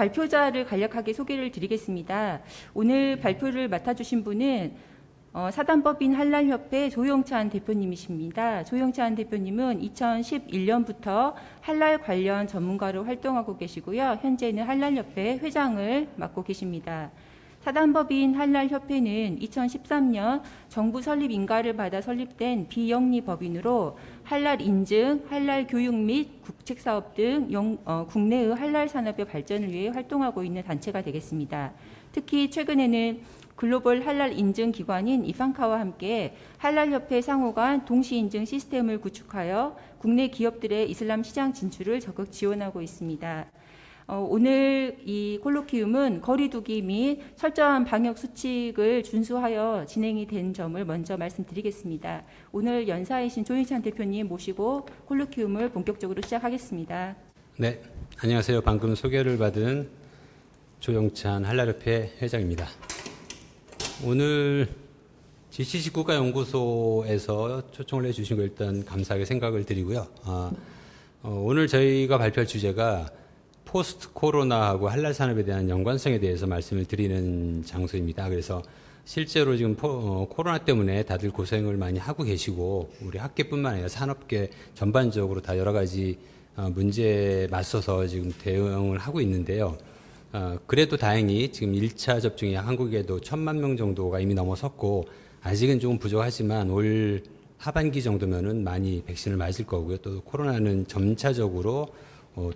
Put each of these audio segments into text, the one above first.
발표자를 간략하게 소개를 드리겠습니다. 오늘 발표를 맡아주신 분은 사단법인 한랄협회 조영찬 대표님이십니다. 조영찬 대표님은 2011년부터 한랄 관련 전문가로 활동하고 계시고요. 현재는 한랄협회 회장을 맡고 계십니다. 사단법인 한랄협회는 2013년 정부 설립 인가를 받아 설립된 비영리법인으로 한랄 인증, 한랄 교육 및 국책사업 등 국내의 한랄 산업의 발전을 위해 활동하고 있는 단체가 되겠습니다. 특히 최근에는 글로벌 한랄 인증 기관인 이판카와 함께 한랄협회 상호 간 동시 인증 시스템을 구축하여 국내 기업들의 이슬람 시장 진출을 적극 지원하고 있습니다. 오늘 이 콜로키움은 거리두기 및 철저한 방역 수칙을 준수하여 진행이 된 점을 먼저 말씀드리겠습니다. 오늘 연사이신 조영찬 대표님 모시고 콜로키움을 본격적으로 시작하겠습니다. 네, 안녕하세요. 방금 소개를 받은 조영찬 한랄협회 회장입니다. 오늘 GCC 국가연구소에서 초청을 해주신 거 일단 감사하게 생각을 드리고요. 오늘 저희가 발표할 주제가 포스트 코로나하고 한랄 산업에 대한 연관성에 대해서 말씀을 드리는 장소입니다. 그래서 실제로 지금 코로나 때문에 다들 고생을 많이 하고 계시고 우리 학계뿐만 아니라 산업계 전반적으로 다 여러 가지 문제에 맞서서 지금 대응을 하고 있는데요. 그래도 다행히 지금 1차 접종이 한국에도 1,000만 명 정도가 이미 넘어섰고 아직은 조금 부족하지만 올 하반기 정도면은 많이 백신을 맞을 거고요. 또 코로나는 점차적으로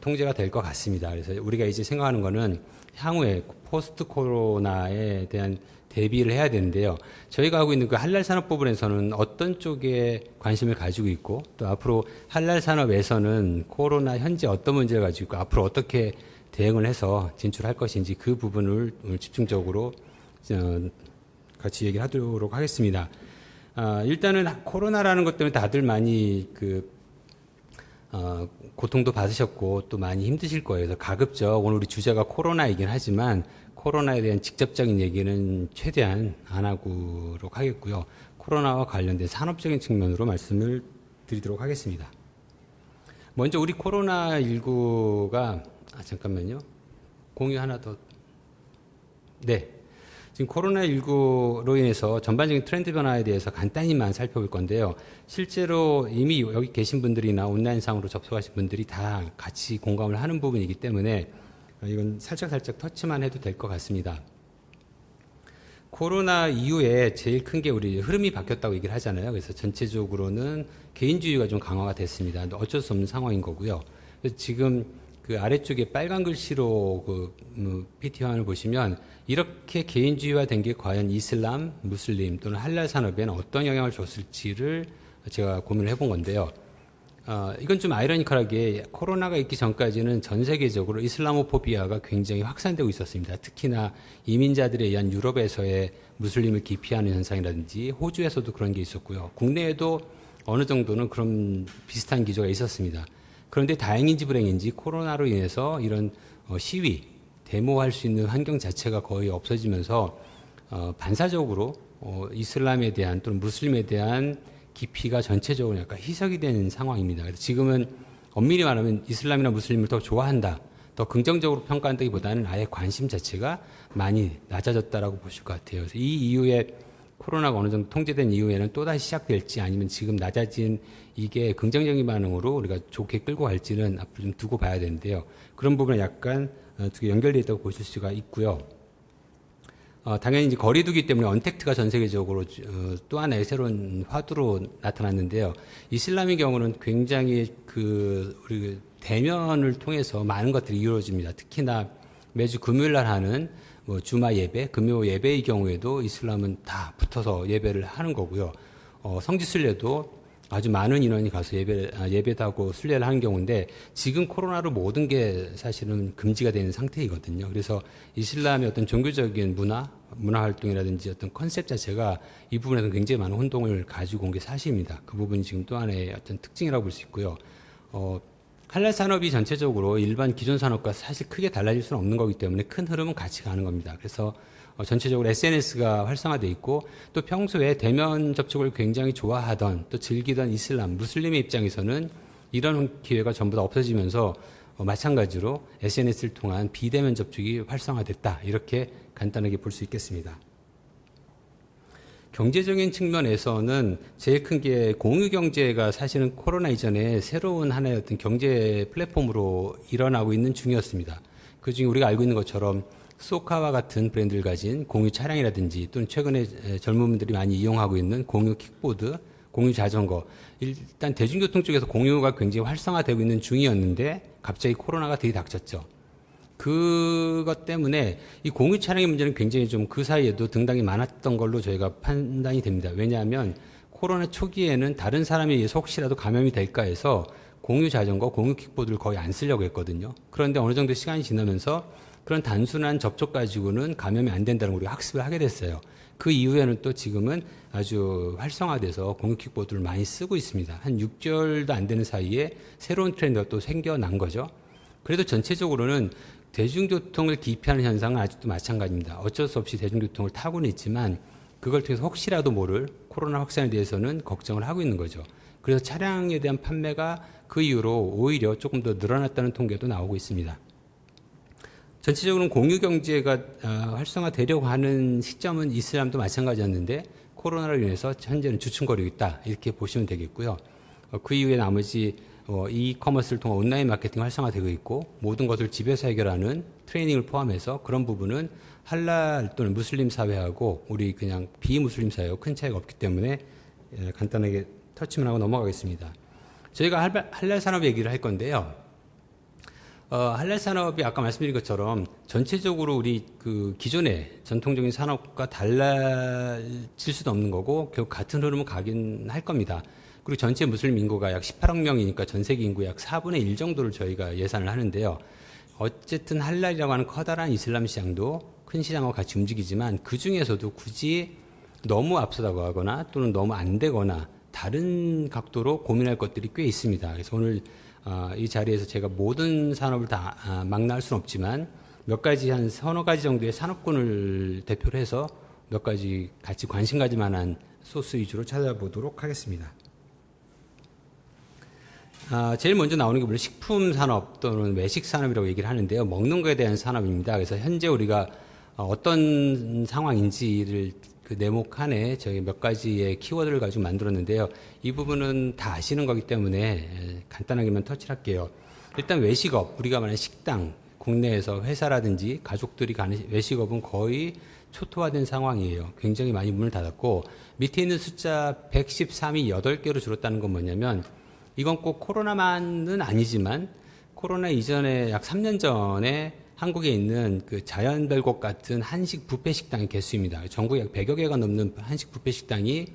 통제가 될 것 같습니다. 그래서 우리가 이제 생각하는 거는 향후에 포스트 코로나에 대한 대비를 해야 되는데요. 저희가 하고 있는 그 한랄 산업 부분에서는 어떤 쪽에 관심을 가지고 있고 또 앞으로 한랄 산업에서는 코로나 현재 어떤 문제를 가지고 있고 앞으로 어떻게 대응을 해서 진출할 것인지 그 부분을 오늘 집중적으로 같이 얘기를 하도록 하겠습니다. 일단은 코로나라는 것 때문에 다들 많이 고통도 받으셨고 또 많이 힘드실 거예요. 그래서 가급적 오늘 우리 주제가 코로나이긴 하지만 코로나에 대한 직접적인 얘기는 최대한 안 하도록 하겠고요. 코로나와 관련된 산업적인 측면으로 말씀을 드리도록 하겠습니다. 먼저 우리 코로나19가 잠깐만요. 공유 하나 더. 네. 지금 코로나19로 인해서 전반적인 트렌드 변화에 대해서 간단히만 살펴볼 건데요. 실제로 이미 여기 계신 분들이나 온라인상으로 접속하신 분들이 다 같이 공감을 하는 부분이기 때문에 이건 살짝 터치만 해도 될 것 같습니다. 코로나 이후에 제일 큰 게 우리 흐름이 바뀌었다고 얘기를 하잖아요. 그래서 전체적으로는 개인주의가 좀 강화가 됐습니다. 어쩔 수 없는 상황인 거고요. 그래서 지금 그 아래쪽에 빨간 글씨로 PT 화면을 보시면 이렇게 개인주의화 된 게 과연 이슬람, 무슬림 또는 할랄 산업에는 어떤 영향을 줬을지를 제가 고민을 해본 건데요. 이건 좀 아이러니컬하게 코로나가 있기 전까지는 전 세계적으로 이슬라모포비아가 굉장히 확산되고 있었습니다. 특히나 이민자들에 의한 유럽에서의 무슬림을 기피하는 현상이라든지 호주에서도 그런 게 있었고요. 국내에도 어느 정도는 그런 비슷한 기조가 있었습니다. 그런데 다행인지 불행인지 코로나로 인해서 이런 시위, 데모할 수 있는 환경 자체가 거의 없어지면서 반사적으로 이슬람에 대한 또는 무슬림에 대한 깊이가 전체적으로 약간 희석이 되는 상황입니다. 그래서 지금은 엄밀히 말하면 이슬람이나 무슬림을 더 좋아한다, 더 긍정적으로 평가한다기보다는 아예 관심 자체가 많이 낮아졌다라고 보실 것 같아요. 그래서 이 이후에 코로나가 어느 정도 통제된 이후에는 또다시 시작될지 아니면 지금 낮아진 이게 긍정적인 반응으로 우리가 좋게 끌고 갈지는 앞으로 좀 두고 봐야 되는데요. 그런 부분은 약간 두 개 연결되어 있다고 보실 수가 있고요. 당연히 이제 거리두기 때문에 언택트가 전 세계적으로 또 하나의 새로운 화두로 나타났는데요. 이슬람의 경우는 굉장히 우리 대면을 통해서 많은 것들이 이루어집니다. 특히나 매주 금요일 날 하는 주마 예배, 금요 예배의 경우에도 이슬람은 다 붙어서 예배를 하는 거고요. 성지순례도 아주 많은 인원이 가서 예배도 하고 순례를 하는 경우인데 지금 코로나로 모든 게 사실은 금지가 되는 상태이거든요. 그래서 이슬람의 어떤 종교적인 문화 활동이라든지 어떤 컨셉 자체가 이 부분에서 굉장히 많은 혼동을 가지고 온 게 사실입니다. 그 부분이 지금 또 하나의 어떤 특징이라고 볼 수 있고요. 할랄 산업이 전체적으로 일반 기존 산업과 사실 크게 달라질 수는 없는 거기 때문에 큰 흐름은 같이 가는 겁니다. 그래서 전체적으로 SNS가 활성화되어 있고 또 평소에 대면 접촉을 굉장히 좋아하던 또 즐기던 이슬람, 무슬림의 입장에서는 이런 기회가 전부 다 없어지면서 마찬가지로 SNS를 통한 비대면 접촉이 활성화됐다. 이렇게 간단하게 볼 수 있겠습니다. 경제적인 측면에서는 제일 큰 게 공유경제가 사실은 코로나 이전에 새로운 하나의 어떤 경제 플랫폼으로 일어나고 있는 중이었습니다. 그중에 우리가 알고 있는 것처럼 소카와 같은 브랜드를 가진 공유 차량이라든지 또는 최근에 젊은 분들이 많이 이용하고 있는 공유 킥보드, 공유 자전거. 일단 대중교통 쪽에서 공유가 굉장히 활성화되고 있는 중이었는데 갑자기 코로나가 들이닥쳤죠. 그것 때문에 이 공유 차량의 문제는 굉장히 좀 그 사이에도 등당이 많았던 걸로 저희가 판단이 됩니다. 왜냐하면 코로나 초기에는 다른 사람에 의해서 혹시라도 감염이 될까 해서 공유 자전거, 공유 킥보드를 거의 안 쓰려고 했거든요. 그런데 어느 정도 시간이 지나면서 그런 단순한 접촉 가지고는 감염이 안 된다는 걸 우리가 학습을 하게 됐어요. 그 이후에는 또 지금은 아주 활성화돼서 공유 킥보드를 많이 쓰고 있습니다. 한 6개월도 안 되는 사이에 새로운 트렌드가 또 생겨난 거죠. 그래도 전체적으로는 대중교통을 기피하는 현상은 아직도 마찬가지입니다. 어쩔 수 없이 대중교통을 타고는 있지만 그걸 통해서 혹시라도 모를 코로나 확산에 대해서는 걱정을 하고 있는 거죠. 그래서 차량에 대한 판매가 그 이후로 오히려 조금 더 늘어났다는 통계도 나오고 있습니다. 전체적으로는 공유경제가 활성화되려고 하는 시점은 이슬람도 마찬가지였는데 코로나로 인해서 현재는 주춤거리고 있다. 이렇게 보시면 되겠고요. 그 이후에 나머지 이커머스를 통한 온라인 마케팅 활성화되고 있고 모든 것을 집에서 해결하는 트레이닝을 포함해서 그런 부분은 할랄 또는 무슬림 사회하고 우리 그냥 비무슬림 사회하고 큰 차이가 없기 때문에 간단하게 터치만 하고 넘어가겠습니다. 저희가 할랄 산업 얘기를 할 건데요. 할랄 산업이 아까 말씀드린 것처럼 전체적으로 우리 그 기존의 전통적인 산업과 달라질 수도 없는 거고 결국 같은 흐름을 가긴 할 겁니다. 그리고 전체 무슬림 인구가 약 18억 명이니까 전 세계 인구 약 4분의 1 정도를 저희가 예산을 하는데요. 어쨌든 할랄이라고 하는 커다란 이슬람 시장도 큰 시장과 같이 움직이지만 그 중에서도 굳이 너무 앞서다고 하거나 또는 너무 안 되거나 다른 각도로 고민할 것들이 꽤 있습니다. 그래서 오늘 이 자리에서 제가 모든 산업을 다 망라할 수는 없지만 몇 가지 한 서너 가지 정도의 산업군을 대표로 해서 몇 가지 같이 관심 가질 만한 소스 위주로 찾아보도록 하겠습니다. 제일 먼저 나오는 게 물론 식품 산업 또는 외식 산업이라고 얘기를 하는데요. 먹는 거에 대한 산업입니다. 그래서 현재 우리가 어떤 상황인지를 그 네모칸에 저희 몇 가지의 키워드를 가지고 만들었는데요. 이 부분은 다 아시는 거기 때문에 간단하게만 터치를 할게요. 일단 외식업, 우리가 말하는 식당, 국내에서 회사라든지 가족들이 가는 외식업은 거의 초토화된 상황이에요. 굉장히 많이 문을 닫았고 밑에 있는 숫자 113이 8개로 줄었다는 건 뭐냐면 이건 꼭 코로나만은 아니지만 코로나 이전에 약 3년 전에 한국에 있는 그 자연별곡 같은 한식 뷔페 식당의 개수입니다. 전국에 약 100여 개가 넘는 한식 뷔페 식당이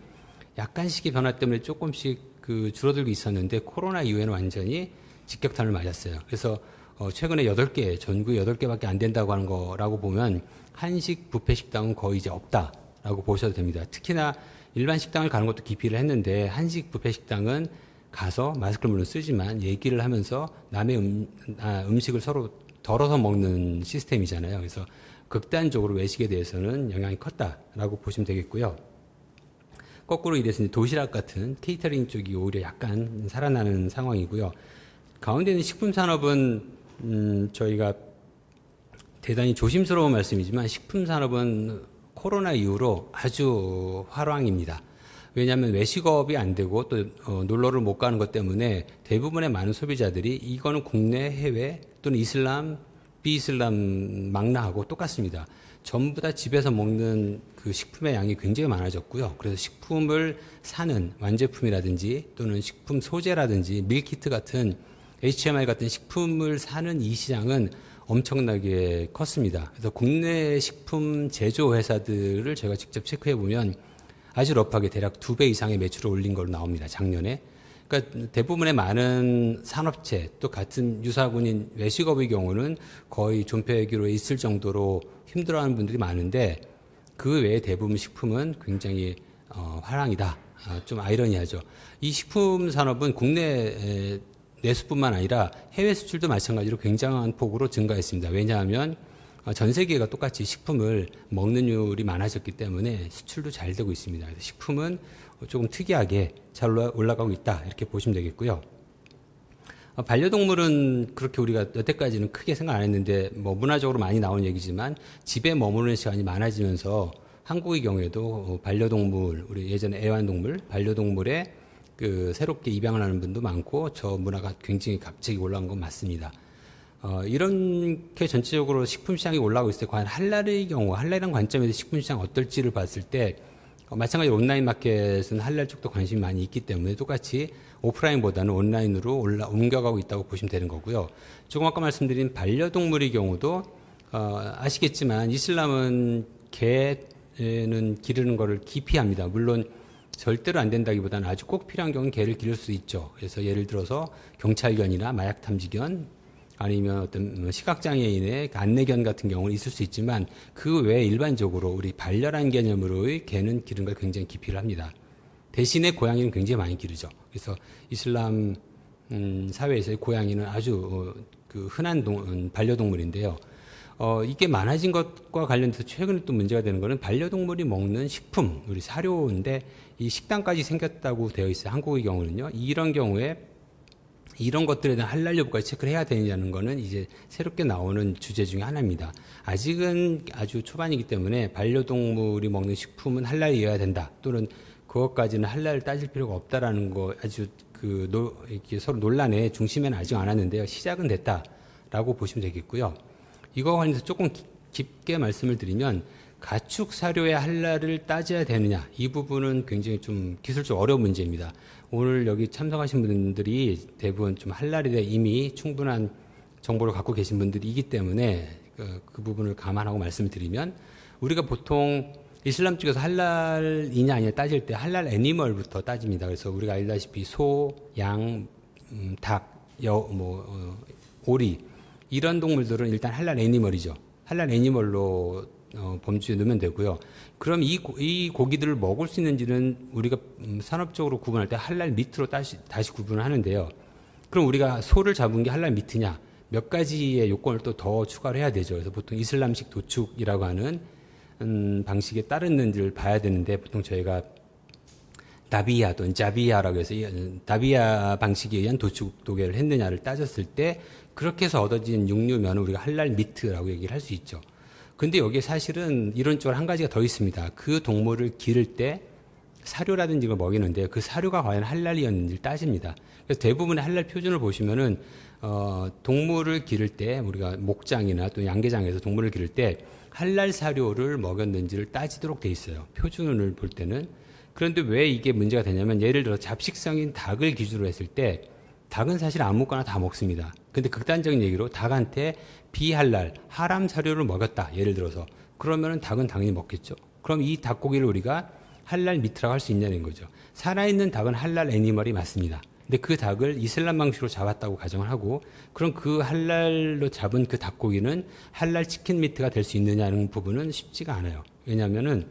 약간씩의 변화 때문에 조금씩 그 줄어들고 있었는데 코로나 이후에는 완전히 직격탄을 맞았어요. 그래서 최근에 8개, 전국에 8개밖에 안 된다고 하는 거라고 보면 한식 뷔페 식당은 거의 이제 없다라고 보셔도 됩니다. 특히나 일반 식당을 가는 것도 기피를 했는데 한식 뷔페 식당은 가서 마스크를 물론 쓰지만 얘기를 하면서 남의 음식을 서로 덜어서 먹는 시스템이잖아요. 그래서 극단적으로 외식에 대해서는 영향이 컸다라고 보시면 되겠고요. 거꾸로 이래서 도시락 같은 케이터링 쪽이 오히려 약간 살아나는 상황이고요. 가운데 있는 식품 산업은 저희가 대단히 조심스러운 말씀이지만 식품 산업은 코로나 이후로 아주 화랑입니다. 왜냐하면 외식업이 안 되고 또 놀러를 못 가는 것 때문에 대부분의 많은 소비자들이 이거는 국내, 해외 또는 이슬람, 비이슬람 망라하고 똑같습니다. 전부 다 집에서 먹는 그 식품의 양이 굉장히 많아졌고요. 그래서 식품을 사는 완제품이라든지 또는 식품 소재라든지 밀키트 같은 HMR 같은 식품을 사는 이 시장은 엄청나게 컸습니다. 그래서 국내 식품 제조 회사들을 제가 직접 체크해 보면 아주 러프하게 대략 2배 이상의 매출을 올린 걸로 나옵니다. 작년에. 그러니까 대부분의 많은 산업체 또 같은 유사군인 외식업의 경우는 거의 존폐기로 있을 정도로 힘들어하는 분들이 많은데 그 외에 대부분 식품은 굉장히 화랑이다. 좀 아이러니하죠. 이 식품 산업은 국내 내수뿐만 아니라 해외 수출도 마찬가지로 굉장한 폭으로 증가했습니다. 왜냐하면 전 세계가 똑같이 식품을 먹는 율이 많아졌기 때문에 수출도 잘 되고 있습니다. 그래서 식품은 조금 특이하게 잘 올라가고 있다 이렇게 보시면 되겠고요. 반려동물은 그렇게 우리가 여태까지는 크게 생각 안 했는데 뭐 문화적으로 많이 나온 얘기지만 집에 머무르는 시간이 많아지면서 한국의 경우에도 반려동물, 우리 예전에 애완동물, 반려동물에 그 새롭게 입양을 하는 분도 많고 저 문화가 굉장히 갑자기 올라온 건 맞습니다. 이렇게 전체적으로 식품 시장이 올라가고 있을 때 과연 한랄의 경우, 한랄이라는 관점에서 식품 시장 어떨지를 봤을 때 마찬가지로 온라인 마켓은 한랄 쪽도 관심이 많이 있기 때문에 똑같이 오프라인보다는 온라인으로 옮겨가고 있다고 보시면 되는 거고요. 조금 아까 말씀드린 반려동물의 경우도 아시겠지만 이슬람은 개는 기르는 것을 기피합니다. 물론 절대로 안 된다기보다는 아주 꼭 필요한 경우는 개를 기를 수 있죠. 그래서 예를 들어서 경찰견이나 마약 탐지견 아니면 어떤 시각장애인의 안내견 같은 경우는 있을 수 있지만 그 외에 일반적으로 우리 반려란 개념으로의 개는 기르는 걸 굉장히 기피를 합니다. 대신에 고양이는 굉장히 많이 기르죠. 그래서 이슬람 사회에서의 고양이는 아주 그 흔한 반려동물인데요. 이게 많아진 것과 관련돼서 최근에 또 문제가 되는 거는 반려동물이 먹는 식품, 우리 사료인데 이 식단까지 생겼다고 되어 있어요. 한국의 경우는요. 이런 경우에 이런 것들에 대한 할랄 여부까지 체크를 해야 되느냐는 거는 이제 새롭게 나오는 주제 중에 하나입니다. 아직은 아주 초반이기 때문에 반려동물이 먹는 식품은 할랄이어야 된다. 또는 그것까지는 할랄을 따질 필요가 없다라는 거 아주 이렇게 서로 논란의 중심에는 아직 안 왔는데요. 시작은 됐다라고 보시면 되겠고요. 이거와 관련해서 조금 깊게 말씀을 드리면 가축 사료의 할랄을 따져야 되느냐 이 부분은 굉장히 좀 기술적 어려운 문제입니다. 오늘 여기 참석하신 분들이 대부분 좀 할랄에 대해 이미 충분한 정보를 갖고 계신 분들이기 때문에 그 부분을 감안하고 말씀을 드리면 우리가 보통 이슬람 쪽에서 할랄이냐 아니냐 따질 때 할랄 애니멀부터 따집니다. 그래서 우리가 알다시피 소, 양, 닭, 오리 이런 동물들은 일단 할랄 애니멀이죠. 할랄 애니멀로 범주에 넣으면 되고요. 그럼 이 고기들을 먹을 수 있는지는 우리가 산업적으로 구분할 때 할랄 미트로 다시 구분을 하는데요. 그럼 우리가 소를 잡은 게 할랄 미트냐? 몇 가지의 요건을 또 더 추가를 해야 되죠. 그래서 보통 이슬람식 도축이라고 하는 방식에 따르는지를 봐야 되는데 보통 저희가 다비야 또는 자비야라고 해서 다비야 방식에 의한 도축 도계를 했느냐를 따졌을 때 그렇게 해서 얻어진 육류면은 우리가 할랄 미트라고 얘기를 할 수 있죠. 근데 여기에 사실은 이론적으로 한 가지가 더 있습니다. 그 동물을 기를 때 사료라든지 걸 먹이는데 그 사료가 과연 할랄이었는지를 따집니다. 그래서 대부분의 할랄 표준을 보시면은 동물을 기를 때 우리가 목장이나 또 양계장에서 동물을 기를 때 할랄 사료를 먹였는지를 따지도록 돼 있어요. 표준을 볼 때는. 그런데 왜 이게 문제가 되냐면 예를 들어 잡식성인 닭을 기준으로 했을 때 닭은 사실 아무거나 다 먹습니다. 근데 극단적인 얘기로 닭한테 비할랄, 하람 사료를 먹였다. 예를 들어서. 그러면은 닭은 당연히 먹겠죠. 그럼 이 닭고기를 우리가 할랄 미트라고 할 수 있냐는 거죠. 살아있는 닭은 할랄 애니멀이 맞습니다. 근데 그 닭을 이슬람 방식으로 잡았다고 가정을 하고 그럼 그 할랄로 잡은 그 닭고기는 할랄 치킨 미트가 될 수 있느냐는 부분은 쉽지가 않아요. 왜냐하면은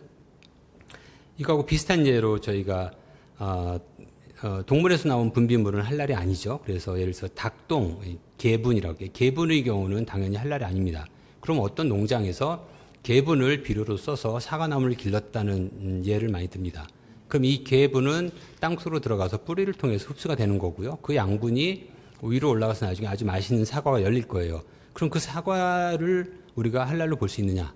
이거하고 비슷한 예로 저희가 동물에서 나온 분비물은 할랄이 아니죠. 그래서 예를 들어서 닭똥, 개분이라고 해요. 개분의 경우는 당연히 할랄이 아닙니다. 그럼 어떤 농장에서 개분을 비료로 써서 사과나무를 길렀다는 예를 많이 듭니다. 그럼 이 개분은 땅속으로 들어가서 뿌리를 통해서 흡수가 되는 거고요. 그 양분이 위로 올라가서 나중에 아주 맛있는 사과가 열릴 거예요. 그럼 그 사과를 우리가 할랄로 볼 수 있느냐?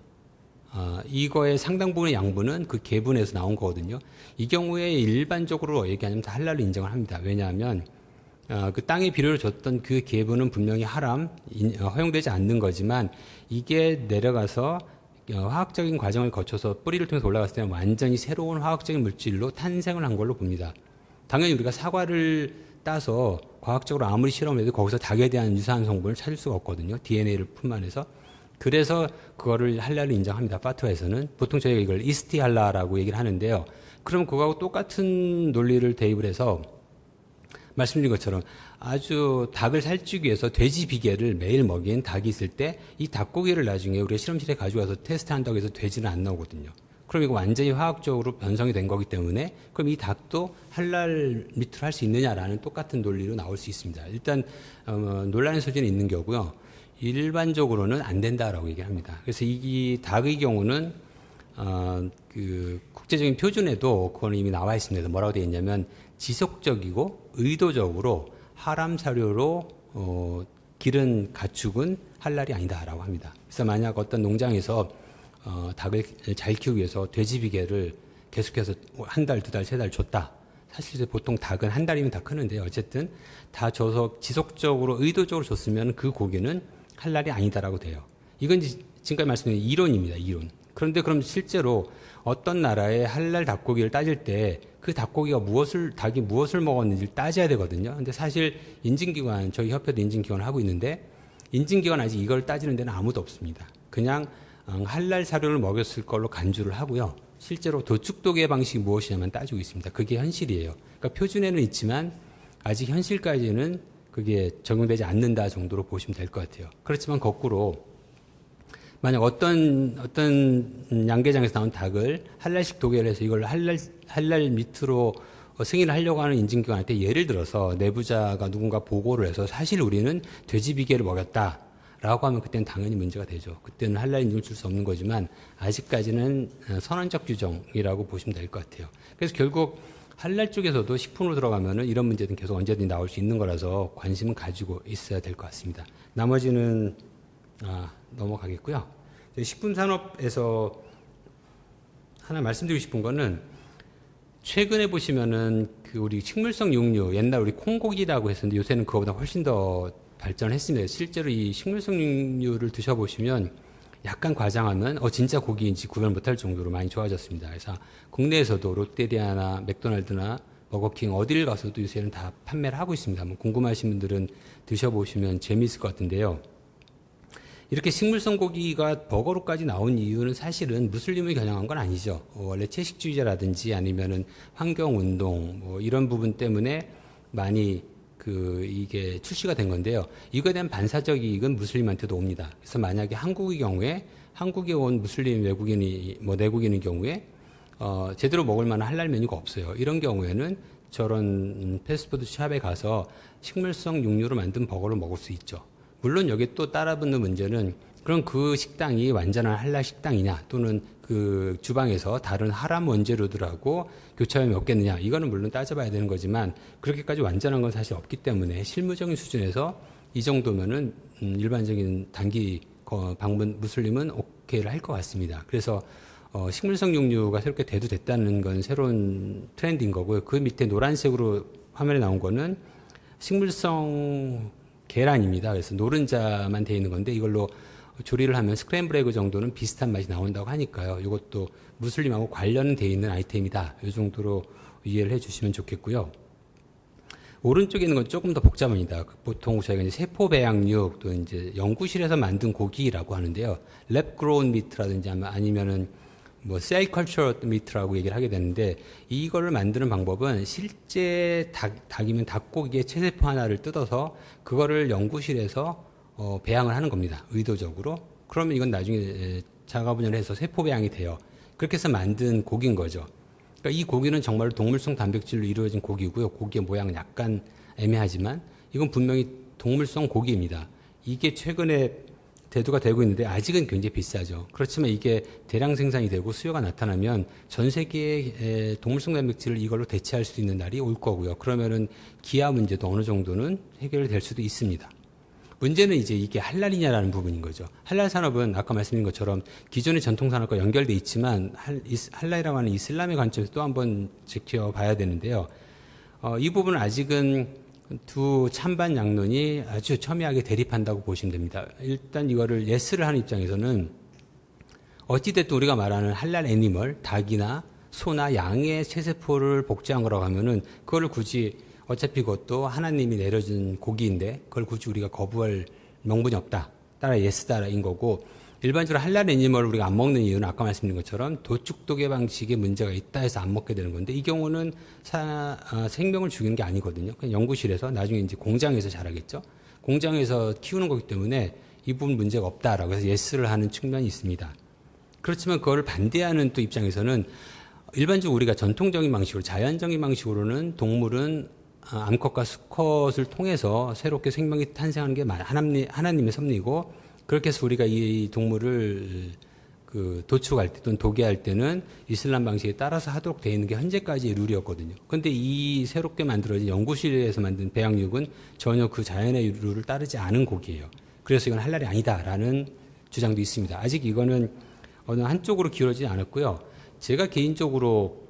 이거의 상당 부분의 양분은 그 개분에서 나온 거거든요. 이 경우에 일반적으로 얘기하면 다 할랄로 인정을 합니다. 왜냐하면 그 땅에 비료를 줬던 그 개분은 분명히 허용되지 않는 거지만 이게 내려가서 화학적인 과정을 거쳐서 뿌리를 통해서 올라갔을 때는 완전히 새로운 화학적인 물질로 탄생을 한 걸로 봅니다. 당연히 우리가 사과를 따서 과학적으로 아무리 실험을 해도 거기서 닭에 대한 유사한 성분을 찾을 수가 없거든요. DNA를 품안에서. 그래서 그거를 할랄로 인정합니다. 파트와에서는. 보통 저희가 이걸 이스티할라라고 얘기를 하는데요. 그럼 그거하고 똑같은 논리를 대입을 해서 말씀드린 것처럼 아주 닭을 살찌기 위해서 돼지 비계를 매일 먹인 닭이 있을 때 이 닭고기를 나중에 우리가 실험실에 가져와서 테스트한다고 해서 돼지는 안 나오거든요. 그럼 이거 완전히 화학적으로 변성이 된 거기 때문에 그럼 이 닭도 할랄 미트를 할 수 있느냐라는 똑같은 논리로 나올 수 있습니다. 일단 논란의 소지는 있는 거고요. 일반적으로는 안 된다라고 얘기합니다. 그래서 이 닭의 경우는 그 국제적인 표준에도 그거는 이미 나와 있습니다. 뭐라고 되어 있냐면 지속적이고 의도적으로 하람 사료로 기른 가축은 할랄이 아니다라고 합니다. 그래서 만약 어떤 농장에서 닭을 잘 키우기 위해서 돼지비계를 계속해서 한 달, 두 달, 세 달 줬다. 사실 이제 보통 닭은 한 달이면 다 크는데요. 어쨌든 다 줘서 지속적으로 의도적으로 줬으면 그 고기는 할랄이 아니다라고 돼요. 이건 지금까지 말씀드린 이론입니다. 이론. 그런데 그럼 실제로 어떤 나라의 할랄 닭고기를 따질 때 그 닭고기가 닭이 무엇을 먹었는지를 따져야 되거든요. 근데 사실 인증기관, 저희 협회도 인증기관을 하고 있는데 인증기관 아직 이걸 따지는 데는 아무도 없습니다. 그냥 할랄 사료를 먹였을 걸로 간주를 하고요. 실제로 도축도계 방식이 무엇이냐만 따지고 있습니다. 그게 현실이에요. 그러니까 표준에는 있지만 아직 현실까지는 그게 적용되지 않는다 정도로 보시면 될 것 같아요. 그렇지만 거꾸로 만약 어떤 양계장에서 나온 닭을 할랄식 도계를 해서 이걸 할랄 밑으로 승인을 하려고 하는 인증기관한테 예를 들어서 내부자가 누군가 보고를 해서 사실 우리는 돼지비계를 먹였다라고 하면 그때는 당연히 문제가 되죠. 그때는 할랄 인증을 줄 수 없는 거지만 아직까지는 선언적 규정이라고 보시면 될 것 같아요. 그래서 결국 할랄 쪽에서도 식품으로 들어가면은 이런 문제는 계속 언제든지 나올 수 있는 거라서 관심은 가지고 있어야 될 것 같습니다. 나머지는 넘어가겠고요. 식품산업에서 하나 말씀드리고 싶은 거는 최근에 보시면은 그 우리 식물성 육류, 옛날 우리 콩고기라고 했었는데 요새는 그거보다 훨씬 더 발전했습니다. 실제로 이 식물성 육류를 드셔보시면 약간 과장하면 진짜 고기인지 구별 못할 정도로 많이 좋아졌습니다. 그래서 국내에서도 롯데리아나 맥도날드나 버거킹 어딜 가서도 요새는 다 판매를 하고 있습니다. 한번 궁금하신 분들은 드셔보시면 재미있을 것 같은데요. 이렇게 식물성 고기가 버거로까지 나온 이유는 사실은 무슬림을 겨냥한 건 아니죠. 원래 채식주의자라든지 아니면은 환경운동 뭐 이런 부분 때문에 많이 이게 출시가 된 건데요. 이거에 대한 반사적 이익은 무슬림한테도 옵니다. 그래서 만약에 한국의 경우에 한국에 온 무슬림 외국인이 내국인의 경우에 제대로 먹을 만한 할랄 메뉴가 없어요. 이런 경우에는 저런 패스트푸드 샵에 가서 식물성 육류로 만든 버거를 먹을 수 있죠. 물론 여기에 또 따라붙는 문제는 그럼 그 식당이 완전한 할랄 식당이냐 또는 그 주방에서 다른 하람 원재료들하고 교차점이 없겠느냐 이거는 물론 따져봐야 되는 거지만 그렇게까지 완전한 건 사실 없기 때문에 실무적인 수준에서 이 정도면은 일반적인 단기 방문 무슬림은 오케이를 할 것 같습니다. 그래서 식물성 육류가 새롭게 대두됐다는 건 새로운 트렌드인 거고요. 그 밑에 노란색으로 화면에 나온 거는 식물성 계란입니다. 그래서 노른자만 되어 있는 건데 이걸로 조리를 하면 스크램블 에그 정도는 비슷한 맛이 나온다고 하니까요. 이것도 무슬림하고 관련되어 있는 아이템이다. 이 정도로 이해를 해주시면 좋겠고요. 오른쪽에 있는 건 조금 더 복잡합니다. 보통 저희가 이제 세포 배양육 또 이제 연구실에서 만든 고기라고 하는데요. 랩 그로운 미트라든지 아니면은 셀 컬처 미트라고 얘기를 하게 되는데 이거를 만드는 방법은 실제 닭이면 닭고기의 체세포 하나를 뜯어서 그거를 연구실에서 배양을 하는 겁니다. 의도적으로. 그러면 이건 나중에 자가 분열을 해서 세포 배양이 돼요. 그렇게 해서 만든 고기인 거죠. 그러니까 이 고기는 정말로 동물성 단백질로 이루어진 고기고요. 고기의 모양은 약간 애매하지만 이건 분명히 동물성 고기입니다. 이게 최근에 대두가 되고 있는데 아직은 굉장히 비싸죠. 그렇지만 이게 대량 생산이 되고 수요가 나타나면 전 세계의 동물성 단백질을 이걸로 대체할 수 있는 날이 올 거고요. 그러면은 기아 문제도 어느 정도는 해결될 수도 있습니다. 문제는 이제 이게 할랄이냐라는 부분인 거죠. 할랄 산업은 아까 말씀드린 것처럼 기존의 전통 산업과 연결돼 있지만 할랄이라고 하는 이슬람의 관점에서 또 한번 지켜봐야 되는데요. 이 부분은 아직은 두 찬반 양론이 아주 첨예하게 대립한다고 보시면 됩니다. 일단 이거를 예스를 하는 입장에서는 어찌됐든 우리가 말하는 할랄 애니멀, 닭이나 소나 양의 체세포를 복제한 거라고 하면은 그거를 굳이 어차피 그것도 하나님이 내려준 고기인데 그걸 굳이 우리가 거부할 명분이 없다. 따라 예스다인 거고 일반적으로 할랄 애니멀을 우리가 안 먹는 이유는 아까 말씀드린 것처럼 도축도계 방식에 문제가 있다 해서 안 먹게 되는 건데 이 경우는 생명을 죽이는 게 아니거든요. 그냥 연구실에서 나중에 이제 공장에서 자라겠죠. 공장에서 키우는 거기 때문에 이 부분 문제가 없다라고 해서 예스를 하는 측면이 있습니다. 그렇지만 그걸 반대하는 또 입장에서는 일반적으로 우리가 전통적인 방식으로 자연적인 방식으로는 동물은 암컷과 수컷을 통해서 새롭게 생명이 탄생하는 게 하나님의 섭리고 그렇게 해서 우리가 이 동물을 그 도축할 때 또는 도계할 때는 이슬람 방식에 따라서 하도록 되어 있는 게 현재까지의 룰이었거든요. 그런데 이 새롭게 만들어진 연구실에서 만든 배양육은 전혀 그 자연의 룰을 따르지 않은 고기예요. 그래서 이건 할랄이 아니다라는 주장도 있습니다. 아직 이거는 어느 한쪽으로 기울어지지 않았고요. 제가 개인적으로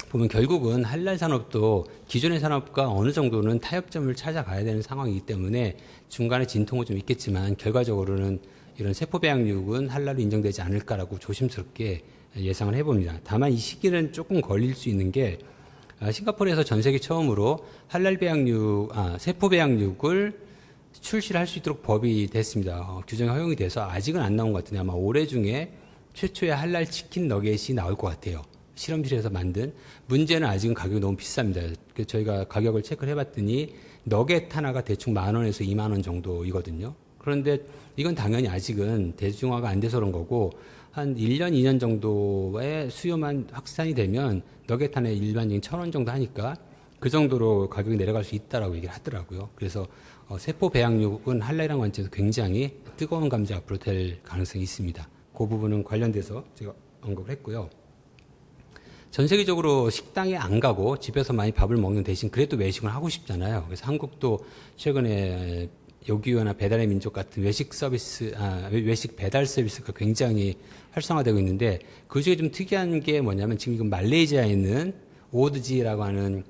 보면 결국은 할랄 산업도 기존의 산업과 어느 정도는 타협점을 찾아가야 되는 상황이기 때문에 중간에 진통은 좀 있겠지만 결과적으로는 이런 세포 배양육은 할랄로 인정되지 않을까라고 조심스럽게 예상을 해봅니다. 다만 이 시기는 조금 걸릴 수 있는 게 싱가포르에서 전 세계 처음으로 할랄 배양육, 세포 배양육을 출시를 할 수 있도록 법이 됐습니다. 규정이 허용이 돼서 아직은 안 나온 것 같은데 아마 올해 중에 최초의 할랄 치킨 너겟이 나올 것 같아요. 실험실에서 만든. 문제는 아직은 가격이 너무 비쌉니다. 그래서 저희가 가격을 체크를 해봤더니 너겟 하나가 대충 10,000원에서 20,000원 정도이거든요. 그런데 이건 당연히 아직은 대중화가 안 돼서 그런 거고 한 1년, 2년 정도의 수요만 확산이 되면 너겟 하나에 일반적인 1,000원 정도 하니까 그 정도로 가격이 내려갈 수 있다라고 얘기를 하더라고요. 그래서 세포 배양육은 할랄이라는 관점에서 굉장히 뜨거운 감자 앞으로 될 가능성이 있습니다. 그 부분은 관련돼서 제가 언급을 했고요. 전 세계적으로 식당에 안 가고 집에서 많이 밥을 먹는 대신 그래도 외식을 하고 싶잖아요. 그래서 한국도 최근에 요기요나 배달의 민족 같은 외식 서비스, 외식 배달 서비스가 굉장히 활성화되고 있는데 그 중에 좀 특이한 게 뭐냐면 지금 말레이시아에 있는 오드지라고 하는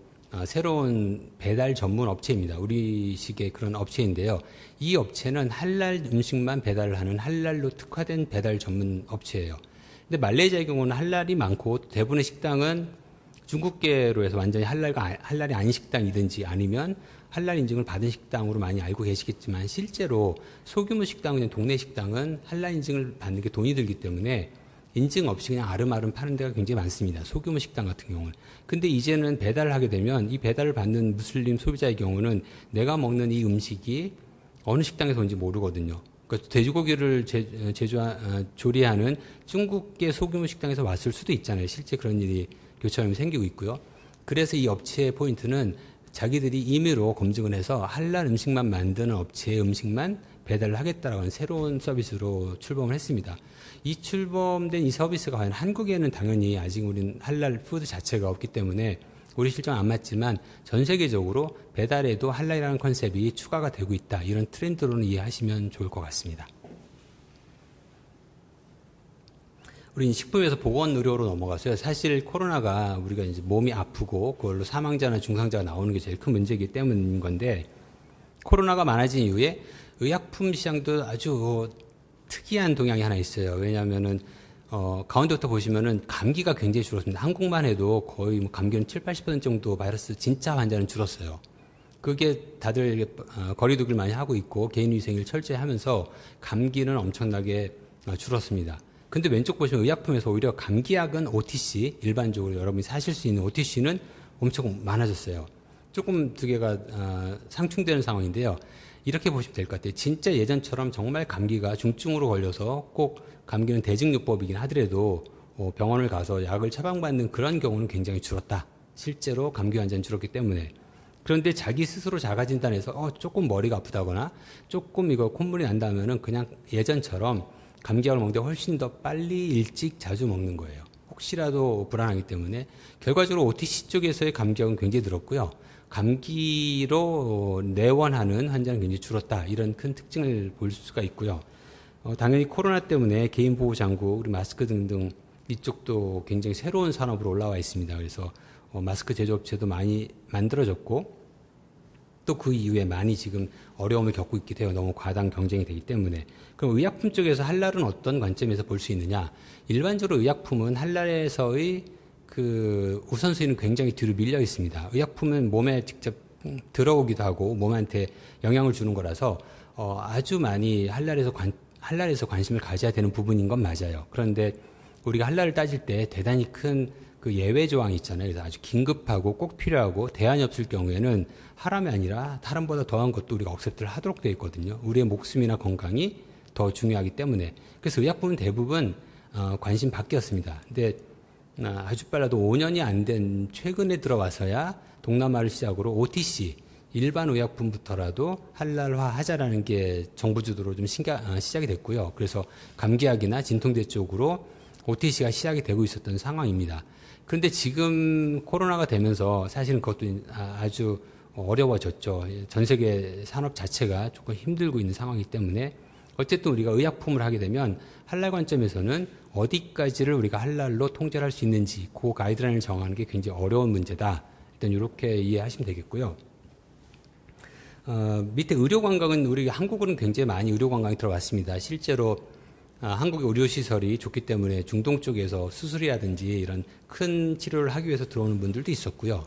새로운 배달 전문 업체입니다. 우리식의 그런 업체인데요. 이 업체는 할랄 음식만 배달을 하는 할랄로 특화된 배달 전문 업체예요. 근데 말레이시아의 경우는 할랄이 많고 대부분의 식당은 중국계로 해서 완전히 할랄이 아닌 식당이든지 아니면 할랄 인증을 받은 식당으로 많이 알고 계시겠지만 실제로 소규모 식당은 동네 식당은 할랄 인증을 받는 게 돈이 들기 때문에 인증 없이 그냥 아름아름 파는 데가 굉장히 많습니다. 소규모 식당 같은 경우는. 근데 이제는 배달을 하게 되면 이 배달을 받는 무슬림 소비자의 경우는 내가 먹는 이 음식이 어느 식당에서 온지 모르거든요. 그러니까 돼지고기를 조리하는 중국계 소규모 식당에서 왔을 수도 있잖아요. 실제 그런 일이 교차점이 생기고 있고요. 그래서 이 업체의 포인트는 자기들이 임의로 검증을 해서 할랄 음식만 만드는 업체의 음식만 배달을 하겠다라고 하는 새로운 서비스로 출범을 했습니다. 이 출범된 이 서비스가 과연 한국에는 당연히 아직 우리는 할랄 푸드 자체가 없기 때문에 우리 실정 안 맞지만 전 세계적으로 배달에도 할랄이라는 컨셉이 추가가 되고 있다. 이런 트렌드로는 이해하시면 좋을 것 같습니다. 우리 식품에서 보건의료로 넘어가서요. 사실 코로나가 우리가 이제 몸이 아프고 그걸로 사망자나 중상자가 나오는 게 제일 큰 문제이기 때문인 건데 코로나가 많아진 이후에 의약품 시장도 아주 특이한 동향이 하나 있어요. 왜냐하면은 가운데부터 보시면은 감기가 굉장히 줄었습니다. 한국만 해도 거의 뭐 감기는 70-80% 정도 바이러스 진짜 환자는 줄었어요. 그게 다들 거리두기를 많이 하고 있고 개인위생을 철저히 하면서 감기는 엄청나게 줄었습니다. 근데 왼쪽 보시면 의약품에서 오히려 감기약은 OTC, 일반적으로 여러분이 사실 수 있는 OTC는 엄청 많아졌어요. 조금 두 개가 상충되는 상황인데요. 이렇게 보시면 될 것 같아요. 진짜 예전처럼 정말 감기가 중증으로 걸려서 꼭 감기는 대증요법이긴 하더라도 병원을 가서 약을 처방받는 그런 경우는 굉장히 줄었다. 실제로 감기 환자는 줄었기 때문에. 그런데 자기 스스로 자가 진단해서 조금 머리가 아프다거나 조금 이거 콧물이 난다면은 그냥 예전처럼 감기약을 먹는데 훨씬 더 빨리 일찍 자주 먹는 거예요. 혹시라도 불안하기 때문에 결과적으로 OTC 쪽에서의 감기약은 굉장히 늘었고요. 감기로 내원하는 환자는 굉장히 줄었다. 이런 큰 특징을 볼 수가 있고요. 당연히 코로나 때문에 개인 보호 장구, 우리 마스크 등등 이쪽도 굉장히 새로운 산업으로 올라와 있습니다. 그래서 마스크 제조업체도 많이 만들어졌고 또 그 이후에 많이 지금 어려움을 겪고 있기도 해요. 너무 과당 경쟁이 되기 때문에. 그럼 의약품 쪽에서 할랄은 어떤 관점에서 볼 수 있느냐? 일반적으로 의약품은 할랄에서의 그 우선순위는 굉장히 뒤로 밀려 있습니다. 의약품은 몸에 직접 들어오기도 하고 몸한테 영향을 주는 거라서 아주 많이 할랄에서 관심을 가져야 되는 부분인 건 맞아요. 그런데 우리가 할랄을 따질 때 대단히 큰 그 예외 조항이 있잖아요. 그래서 아주 긴급하고 꼭 필요하고 대안이 없을 경우에는 하람이 아니라 다른보다 더한 것도 우리가 억셉트를 하도록 되어 있거든요. 우리의 목숨이나 건강이 더 중요하기 때문에. 그래서 의약품은 대부분 관심 밖이었습니다. 근데 아주 빨라도 5년이 안 된 최근에 들어와서야 동남아를 시작으로 OTC, 일반 의약품부터라도 할랄화 하자라는 게 정부 주도로 좀 시작이 됐고요. 그래서 감기약이나 진통제 쪽으로 OTC가 시작이 되고 있었던 상황입니다. 그런데 지금 코로나가 되면서 사실은 그것도 아주 어려워졌죠. 전 세계 산업 자체가 조금 힘들고 있는 상황이기 때문에 어쨌든 우리가 의약품을 하게 되면 할랄 관점에서는 어디까지를 우리가 할랄로 통제를 할 수 있는지 그 가이드라인을 정하는 게 굉장히 어려운 문제다. 일단 이렇게 이해하시면 되겠고요. 밑에 의료관광은 우리 한국은 굉장히 많이 의료관광이 들어왔습니다. 실제로 한국의 의료시설이 좋기 때문에 중동 쪽에서 수술이라든지 이런 큰 치료를 하기 위해서 들어오는 분들도 있었고요.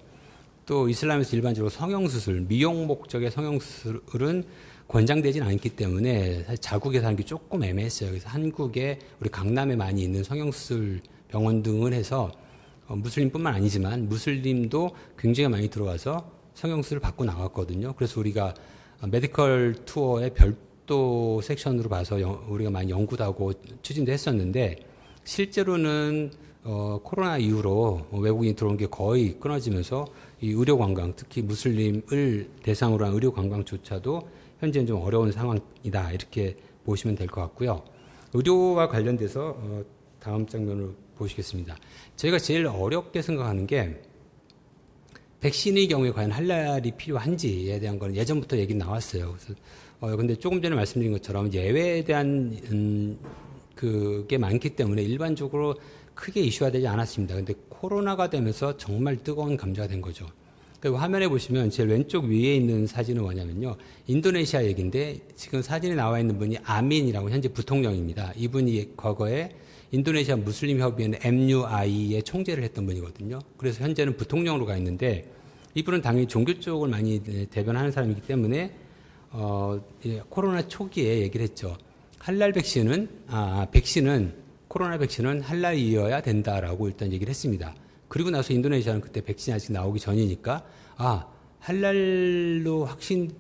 또 이슬람에서 일반적으로 성형수술, 미용 목적의 성형수술은 권장되지는 않기 때문에 사실 자국에서 하는 게 조금 애매했어요. 그래서 한국에 우리 강남에 많이 있는 성형수술 병원 등을 해서 무슬림뿐만 아니지만 무슬림도 굉장히 많이 들어와서 성형수술을 받고 나갔거든요. 그래서 우리가 메디컬 투어의 별도 섹션으로 봐서 우리가 많이 연구도 하고 추진도 했었는데 실제로는 코로나 이후로 외국인이 들어온 게 거의 끊어지면서 이 의료 관광, 특히 무슬림을 대상으로 한 의료 관광조차도 현재는 좀 어려운 상황이다. 이렇게 보시면 될 것 같고요. 의료와 관련돼서 다음 장면을 보시겠습니다. 저희가 제일 어렵게 생각하는 게 백신의 경우에 과연 할랄이 필요한지에 대한 건 예전부터 얘기 나왔어요. 그래서 근데 조금 전에 말씀드린 것처럼 예외에 대한 그게 많기 때문에 일반적으로 크게 이슈화 되지 않았습니다. 근데 코로나가 되면서 정말 뜨거운 감자가 된 거죠. 그리고 화면에 보시면 제일 왼쪽 위에 있는 사진은 뭐냐면요. 인도네시아 얘기인데 지금 사진에 나와 있는 분이 아민이라고 현재 부통령입니다. 이분이 과거에 인도네시아 무슬림 협의회 MUI의 총재를 했던 분이거든요. 그래서 현재는 부통령으로 가 있는데 이분은 당연히 종교 쪽을 많이 대변하는 사람이기 때문에 코로나 초기에 얘기를 했죠. 할랄 백신은 코로나 백신은 할랄이어야 된다라고 일단 얘기를 했습니다. 그리고 나서 인도네시아는 그때 백신이 아직 나오기 전이니까 할랄로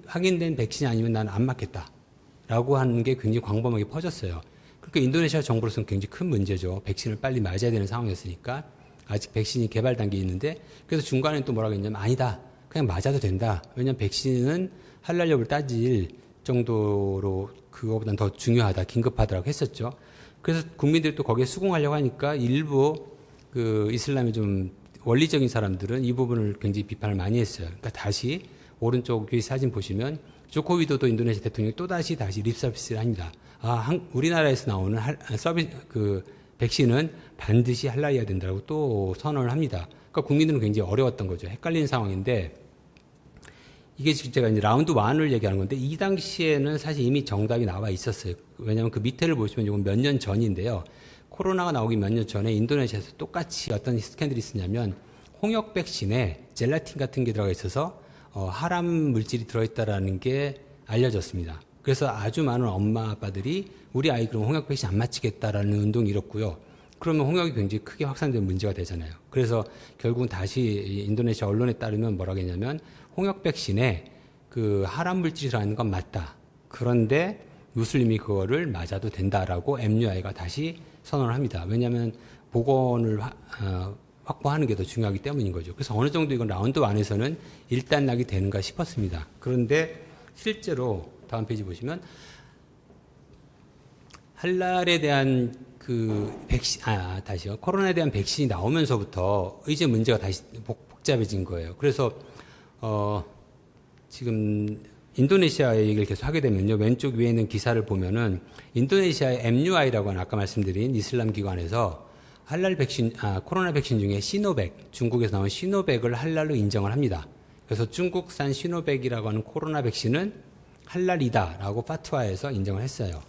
확인된 백신이 아니면 나는 안 맞겠다라고 하는 게 굉장히 광범하게 퍼졌어요. 그러니까 인도네시아 정부로서는 굉장히 큰 문제죠. 백신을 빨리 맞아야 되는 상황이었으니까 아직 백신이 개발 단계에 있는데 그래서 중간에 또 뭐라고 했냐면 아니다. 그냥 맞아도 된다. 왜냐하면 백신은 할랄 여부를 따질 정도로 그거보다는 더 중요하다. 긴급하다라고 했었죠. 그래서 국민들이 또 거기에 수긍하려고 하니까 일부 그 이슬람이 좀 원리적인 사람들은 이 부분을 굉장히 비판을 많이 했어요. 그러니까 다시 오른쪽 위 사진 보시면 조코 위도도 인도네시아 대통령이 또다시 립서비스를 합니다. 우리나라에서 나오는 백신은 반드시 할랄이어야 된다고 또 선언을 합니다. 그러니까 국민들은 굉장히 어려웠던 거죠. 헷갈리는 상황인데 이게 지금 제가 이제 라운드 1을 얘기하는 건데 이 당시에는 사실 이미 정답이 나와 있었어요. 왜냐하면 그 밑에를 보시면 이건 몇 년 전인데요. 코로나가 나오기 몇 년 전에 인도네시아에서 똑같이 어떤 스캔들이 있었냐면 홍역 백신에 젤라틴 같은 게 들어가 있어서 하람 물질이 들어있다라는 게 알려졌습니다. 그래서 아주 많은 엄마 아빠들이 우리 아이 그럼 홍역 백신 안 맞히겠다라는 운동이 일었고요. 그러면 홍역이 굉장히 크게 확산된 문제가 되잖아요. 그래서 결국은 다시 인도네시아 언론에 따르면 뭐라고 했냐면 홍역 백신에 그 하람 물질이 들어있는 건 맞다. 그런데 무슬림이 그거를 맞아도 된다라고 MUI가 다시 선언을 합니다. 왜냐하면 보건을 확보하는 게 더 중요하기 때문인 거죠. 그래서 어느 정도 이건 라운드 1에서는 일단락이 되는가 싶었습니다. 그런데 실제로 다음 페이지 보시면 할랄에 대한 코로나에 대한 백신이 나오면서부터 이제 문제가 다시 복잡해진 거예요. 그래서 지금 인도네시아 얘기를 계속 하게 되면요. 왼쪽 위에 있는 기사를 보면은 인도네시아의 MUI라고 하는 아까 말씀드린 이슬람 기관에서 할랄 백신, 코로나 백신 중에 시노백, 중국에서 나온 시노백을 할랄로 인정을 합니다. 그래서 중국산 시노백이라고 하는 코로나 백신은 할랄이다라고 파트와에서 인정을 했어요.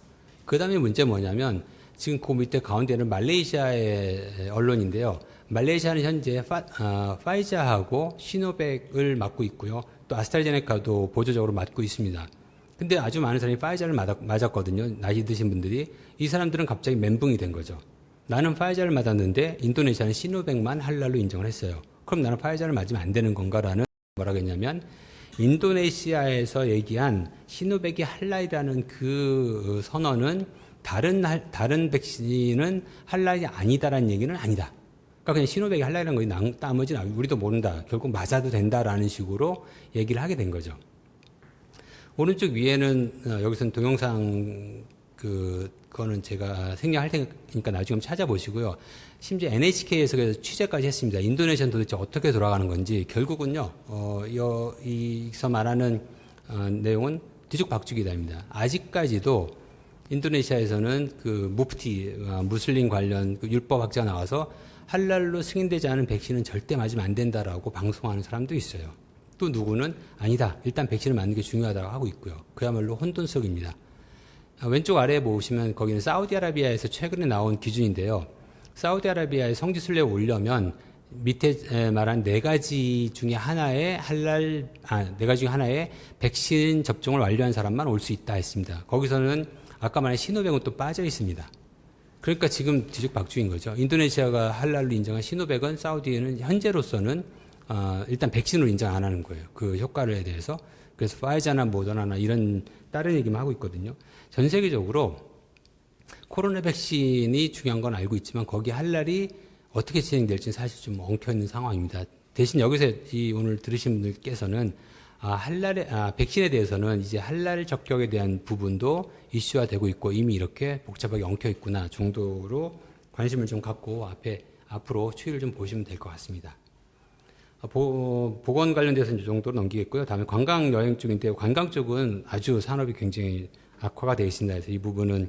그 다음에 문제는 뭐냐면 지금 그 밑에 가운데는 말레이시아의 언론인데요. 말레이시아는 현재 파이자하고 시노백을 맞고 있고요. 또 아스트라제네카도 보조적으로 맞고 있습니다. 근데 아주 많은 사람이 파이자를 맞았거든요. 나이 드신 분들이. 이 사람들은 갑자기 멘붕이 된 거죠. 나는 파이자를 맞았는데 인도네시아는 시노백만 할랄로 인정을 했어요. 그럼 나는 파이자를 맞으면 안 되는 건가라는 뭐라고 했냐면 인도네시아에서 얘기한 시노백이 할랄이라는 그 선언은 다른 백신은 할랄이 아니다라는 얘기는 아니다. 그러니까 그냥 시노백이 할랄이라는 거지 나머지는 우리도 모른다. 결국 맞아도 된다라는 식으로 얘기를 하게 된 거죠. 오른쪽 위에는 여기서는 동영상 그거는 제가 생략할 테니까 나중에 한번 찾아보시고요. 심지어 NHK에서 그래서 취재까지 했습니다. 인도네시아는 도대체 어떻게 돌아가는 건지. 결국은요, 여기서 말하는 내용은 뒤죽박죽이다입니다. 아직까지도 인도네시아에서는 그 무프티 무슬림 관련 그 율법학자가 나와서 할랄로 승인되지 않은 백신은 절대 맞으면 안 된다라고 방송하는 사람도 있어요. 또 누구는 아니다. 일단 백신을 맞는 게 중요하다고 하고 있고요. 그야말로 혼돈석입니다. 왼쪽 아래에 보시면 거기는 사우디아라비아에서 최근에 나온 기준인데요. 사우디아라비아의 성지순례에 오려면 밑에 말한 네 가지 중에 하나의 네 가지 중에 하나의 백신 접종을 완료한 사람만 올 수 있다 했습니다. 거기서는 아까 말한 시노백은 또 빠져 있습니다. 그러니까 지금 뒤죽박죽인 거죠. 인도네시아가 할랄로 인정한 시노백은 사우디에는 현재로서는 일단 백신으로 인정 안 하는 거예요. 그 효과에 대해서. 그래서 파이자나 모더나나 이런 다른 얘기만 하고 있거든요. 전 세계적으로 코로나 백신이 중요한 건 알고 있지만 거기 할랄이 어떻게 진행될지는 사실 좀 엉켜있는 상황입니다. 대신 여기서 오늘 들으신 분들께서는 백신에 대해서는 이제 할랄 적격에 대한 부분도 이슈화되고 있고 이미 이렇게 복잡하게 엉켜 있구나 정도로 관심을 좀 갖고 앞으로 추이를 좀 보시면 될 것 같습니다. 보건 관련돼서는 이 정도로 넘기겠고요. 다음에 관광 여행 쪽인데 관광 쪽은 아주 산업이 굉장히 악화가 되어 있습니다. 그래서 이 부분은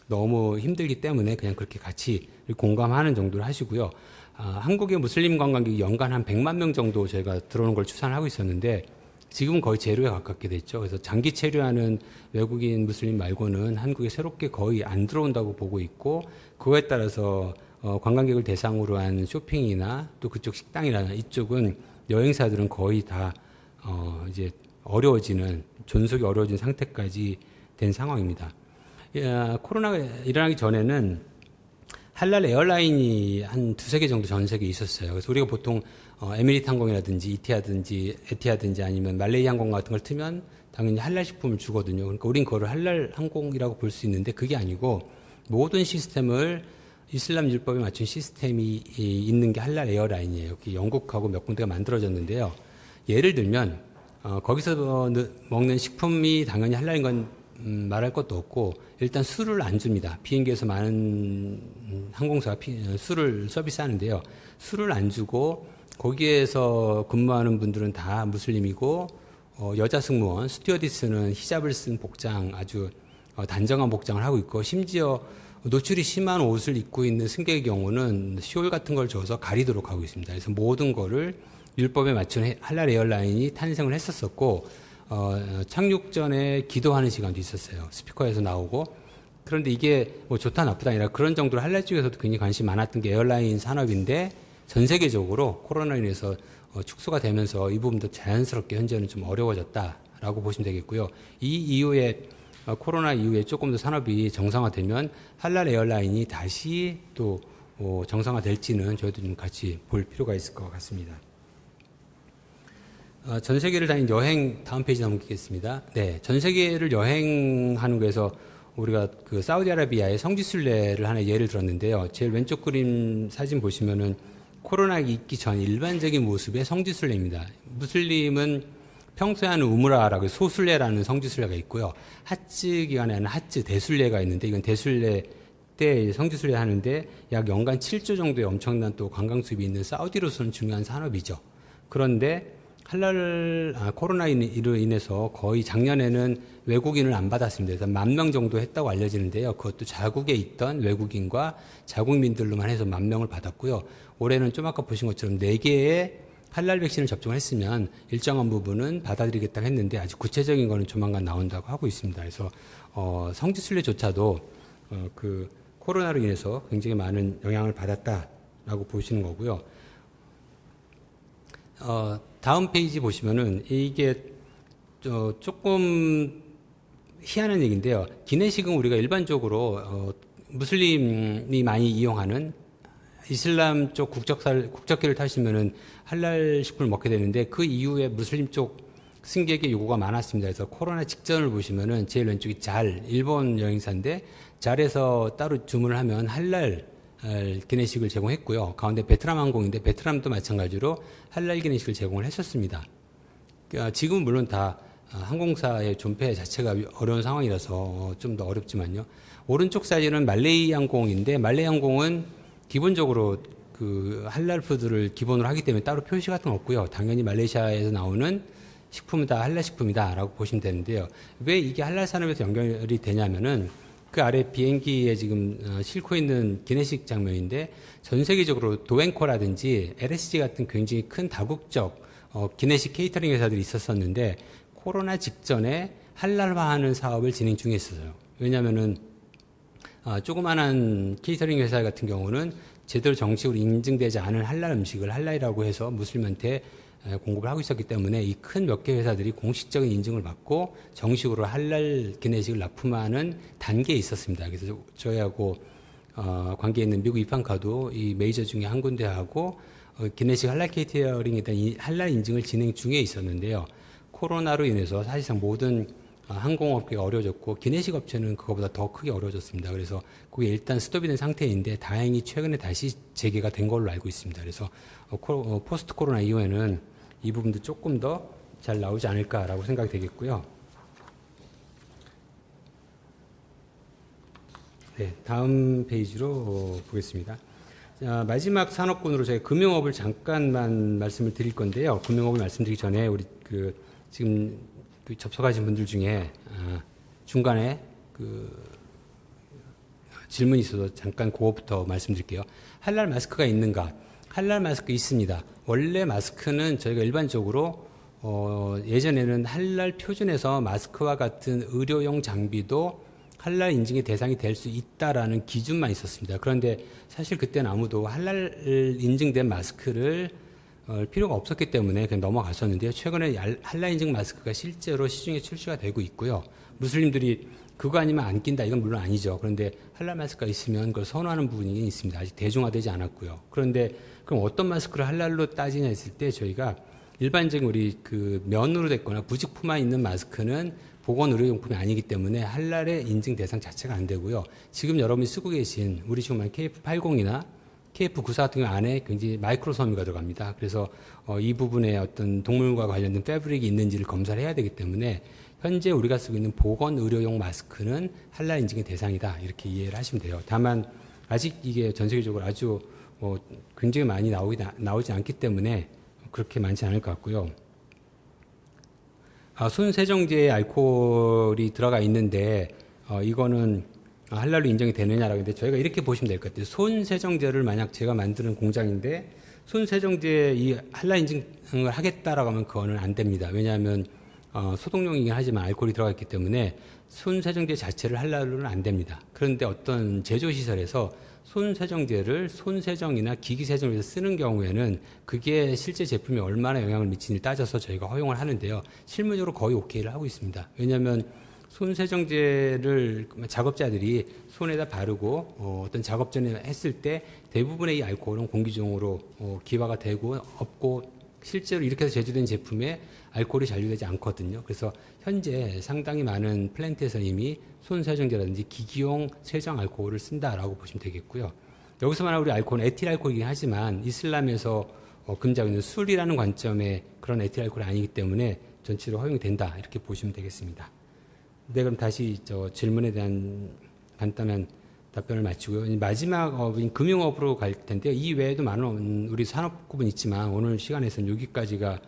너무 힘들기 때문에 그냥 그렇게 같이 공감하는 정도로 하시고요. 한국의 무슬림 관광객이 연간 한 100만 명 정도 저희가 들어오는 걸 추산하고 있었는데 지금은 거의 제로에 가깝게 됐죠. 그래서 장기 체류하는 외국인 무슬림 말고는 한국에 새롭게 거의 안 들어온다고 보고 있고 그거에 따라서 관광객을 대상으로 한 쇼핑이나 또 그쪽 식당이나 이쪽은 여행사들은 거의 다 이제 존속이 어려워진 상태까지 된 상황입니다. 코로나가 일어나기 전에는 할랄 에어라인이 한 두세 개 정도 전 세계에 있었어요. 그래서 우리가 보통 에미리트 항공이라든지 에티하든지 아니면 말레이 항공 같은 걸 트면 당연히 할랄 식품을 주거든요. 그러니까 우린 그거를 할랄 항공이라고 볼 수 있는데 그게 아니고 모든 시스템을 이슬람 율법에 맞춘 시스템이 있는 게 할랄 에어라인이에요. 영국하고 몇 군데가 만들어졌는데요. 예를 들면 거기서 먹는 식품이 당연히 할랄인 건 말할 것도 없고 일단 술을 안 줍니다. 비행기에서 많은 항공사가 술을 서비스하는데요. 술을 안 주고 거기에서 근무하는 분들은 다 무슬림이고 여자 승무원, 스튜어디스는 히잡을 쓴 복장 아주 단정한 복장을 하고 있고 심지어 노출이 심한 옷을 입고 있는 승객의 경우는 시올 같은 걸 줘서 가리도록 하고 있습니다. 그래서 모든 거를 율법에 맞춘 할랄 에어라인이 탄생을 했었었고 착륙 전에 기도하는 시간도 있었어요. 스피커에서 나오고. 그런데 이게 뭐 좋다 나쁘다 아니라 그런 정도로 할랄 쪽에서도 굉장히 관심이 많았던 게 에어라인 산업인데 전 세계적으로 코로나로 인해서 축소가 되면서 이 부분도 자연스럽게 현재는 좀 어려워졌다라고 보시면 되겠고요. 이 이후에 코로나 이후에 조금 더 산업이 정상화되면 할랄 에어라인이 다시 또 정상화될지는 저희도 좀 같이 볼 필요가 있을 것 같습니다. 전 세계를 다닌 여행 다음 페이지 넘기겠습니다. 네, 전 세계를 여행하는 거에서 우리가 그 사우디아라비아의 성지순례를 하나 예를 들었는데요. 제일 왼쪽 그림 사진 보시면은 코로나 있기 전 일반적인 모습의 성지순례입니다. 무슬림은 평소에 하는 우므라라고 소순례라는 성지순례가 있고요. 하지 기간에 하는 하지 대순례가 있는데 이건 대순례 때 성지순례 하는데 약 연간 7조 정도의 엄청난 또 관광 수입이 있는 사우디로서는 중요한 산업이죠. 그런데 코로나로 인해서 거의 작년에는 외국인을 안 받았습니다. 그래서 10,000명 정도 했다고 알려지는데요. 그것도 자국에 있던 외국인과 자국민들로만 해서 10,000명을 받았고요. 올해는 좀 아까 보신 것처럼 4개의 할랄 백신을 접종을 했으면 일정한 부분은 받아들이겠다고 했는데 아직 구체적인 거는 조만간 나온다고 하고 있습니다. 그래서 성지순례조차도 그 코로나로 인해서 굉장히 많은 영향을 받았다라고 보시는 거고요. 다음 페이지 보시면은 이게 조금 희한한 얘기인데요. 기내식은 우리가 일반적으로 무슬림이 많이 이용하는 이슬람 쪽 국적기를 타시면은 할랄 식품을 먹게 되는데 그 이후에 무슬림 쪽 승객의 요구가 많았습니다. 그래서 코로나 직전을 보시면은 제일 왼쪽이 일본 여행사인데 잘에서 따로 주문을 하면 할랄 기내식을 제공했고요. 가운데 베트남 항공인데 베트남도 마찬가지로 할랄 기내식을 제공을 했었습니다. 지금은 물론 다 항공사의 존폐 자체가 어려운 상황이라서 좀 더 어렵지만요. 오른쪽 사진은 말레이 항공인데 말레이 항공은 기본적으로 그 할랄 푸드를 기본으로 하기 때문에 따로 표시 같은 건 없고요. 당연히 말레이시아에서 나오는 식품은 다 할랄 식품이다라고 보시면 되는데요. 왜 이게 할랄 산업에서 연결이 되냐면은 그 아래 비행기에 지금 싣고 있는 기내식 장면인데 전 세계적으로 도앵코라든지 LSG 같은 굉장히 큰 다국적 기내식 케이터링 회사들이 있었었는데 코로나 직전에 할랄화하는 사업을 진행 중에 있었어요. 왜냐하면은 조그만한 케이터링 회사 같은 경우는 제대로 정식으로 인증되지 않은 할랄 음식을 할랄이라고 해서 무슬림한테 공급을 하고 있었기 때문에 이 큰 몇 개 회사들이 공식적인 인증을 받고 정식으로 할랄 기내식을 납품하는 단계에 있었습니다. 그래서 저희하고 관계 있는 미국 이판카도 이 메이저 중에 한 군데하고 기내식 할랄 케이터링에 대한 할랄 인증을 진행 중에 있었는데요. 코로나로 인해서 사실상 모든 항공업계가 어려워졌고 기내식 업체는 그거보다 더 크게 어려워졌습니다. 그래서 그게 일단 스톱이 된 상태인데 다행히 최근에 다시 재개가 된 걸로 알고 있습니다. 그래서 포스트 코로나 이후에는 이 부분도 조금 더 잘 나오지 않을까라고 생각이 되겠고요. 네, 다음 페이지로 보겠습니다. 자, 마지막 산업군으로 저희 금융업을 잠깐만 말씀을 드릴 건데요. 금융업을 말씀드리기 전에 우리 지금 접속하신 분들 중에 중간에 질문이 있어서 잠깐 그거부터 말씀드릴게요. 할랄 마스크가 있는가? 할랄 마스크 있습니다. 원래 마스크는 저희가 일반적으로 예전에는 할랄 표준에서 마스크와 같은 의료용 장비도 할랄 인증의 대상이 될 수 있다라는 기준만 있었습니다. 그런데 사실 그때는 아무도 할랄 인증된 마스크를 필요가 없었기 때문에 그냥 넘어갔었는데요. 최근에 할랄 인증 마스크가 실제로 시중에 출시가 되고 있고요. 무슬림들이 그거 아니면 안 낀다 이건 물론 아니죠. 그런데 할랄 마스크가 있으면 그걸 선호하는 부분이 있습니다. 아직 대중화되지 않았고요. 그런데 그럼 어떤 마스크를 할랄로 따지냐 했을 때 저희가 일반적인 우리 그 면으로 됐거나 부직포만 있는 마스크는 보건의료용품이 아니기 때문에 할랄의 인증 대상 자체가 안 되고요. 지금 여러분이 쓰고 계신 우리 지금 KF80이나 KF94 같은 경우 안에 굉장히 마이크로 섬유가 들어갑니다. 그래서 이 부분에 어떤 동물과 관련된 패브릭이 있는지를 검사를 해야 되기 때문에 현재 우리가 쓰고 있는 보건의료용 마스크는 할랄 인증의 대상이다. 이렇게 이해를 하시면 돼요. 다만 아직 이게 전 세계적으로 아주 굉장히 많이 나오지 않기 때문에 그렇게 많지 않을 것 같고요. 손 세정제에 알코올이 들어가 있는데 이거는 할랄로 인정이 되느냐라고 했는데 저희가 이렇게 보시면 될 것 같아요. 손 세정제를 만약 제가 만드는 공장인데 손 세정제 이 할랄 인증을 하겠다라고 하면 그거는 안 됩니다. 왜냐하면 소독용이긴 하지만 알코올이 들어가 있기 때문에 손 세정제 자체를 할랄로는 안 됩니다. 그런데 어떤 제조 시설에서 손 세정제를 손 세정이나 기기 세정에서 쓰는 경우에는 그게 실제 제품에 얼마나 영향을 미치는지 따져서 저희가 허용을 하는데요. 실무적으로 거의 오케이를 하고 있습니다. 왜냐하면 손 세정제를 작업자들이 손에다 바르고 어떤 작업 전에 했을 때 대부분의 이 알코올은 공기 중으로 기화가 되고 없고 실제로 이렇게 해서 제조된 제품에 알코올이 잔류되지 않거든요. 그래서 현재 상당히 많은 플랜트에서 이미 손 세정제라든지 기기용 세정 알코올을 쓴다라고 보시면 되겠고요. 여기서 말하는 우리 알코올은 에틸 알코올이긴 하지만 이슬람에서 금지하고 있는 술이라는 관점의 그런 에틸 알코올이 아니기 때문에 전체로 허용이 된다 이렇게 보시면 되겠습니다. 네, 그럼 다시 질문에 대한 간단한 답변을 마치고요. 마지막 업인 금융업으로 갈 텐데요. 이 외에도 많은 우리 산업군은 있지만 오늘 시간에서는 여기까지가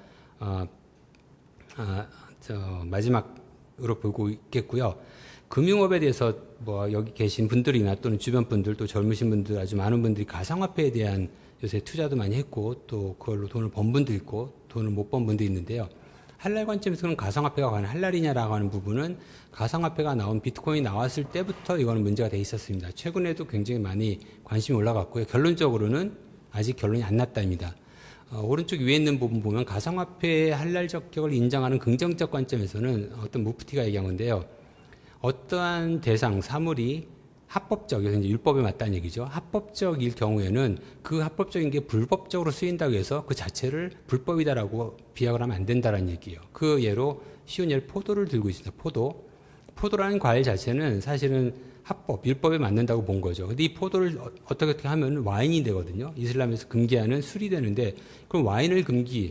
마지막으로 보고 있겠고요. 금융업에 대해서 여기 계신 분들이나 또는 주변 분들 또 젊으신 분들 아주 많은 분들이 가상화폐에 대한 요새 투자도 많이 했고 또 그걸로 돈을 번 분도 있고 돈을 못 번 분도 있는데요. 할랄 관점에서는 가상화폐가 과연 할랄이냐라고 하는 부분은 가상화폐가 나온 비트코인이 나왔을 때부터 이거는 문제가 돼 있었습니다. 최근에도 굉장히 많이 관심이 올라갔고요. 결론적으로는 아직 결론이 안 났다입니다. 오른쪽 위에 있는 부분 보면 가상화폐의 할랄 적격을 인정하는 긍정적 관점에서는 어떤 무프티가 얘기한 건데요. 어떠한 대상, 사물이 합법적, 이것은 이제 율법에 맞다는 얘기죠. 합법적일 경우에는 그 합법적인 게 불법적으로 쓰인다고 해서 그 자체를 불법이다라고 비약을 하면 안 된다는 얘기예요. 그 예로 쉬운 예를 포도를 들고 있습니다. 포도라는 과일 자체는 사실은 합법, 율법에 맞는다고 본 거죠. 근데 이 포도를 어떻게 하면 와인이 되거든요. 이슬람에서 금기하는 술이 되는데, 그럼 와인을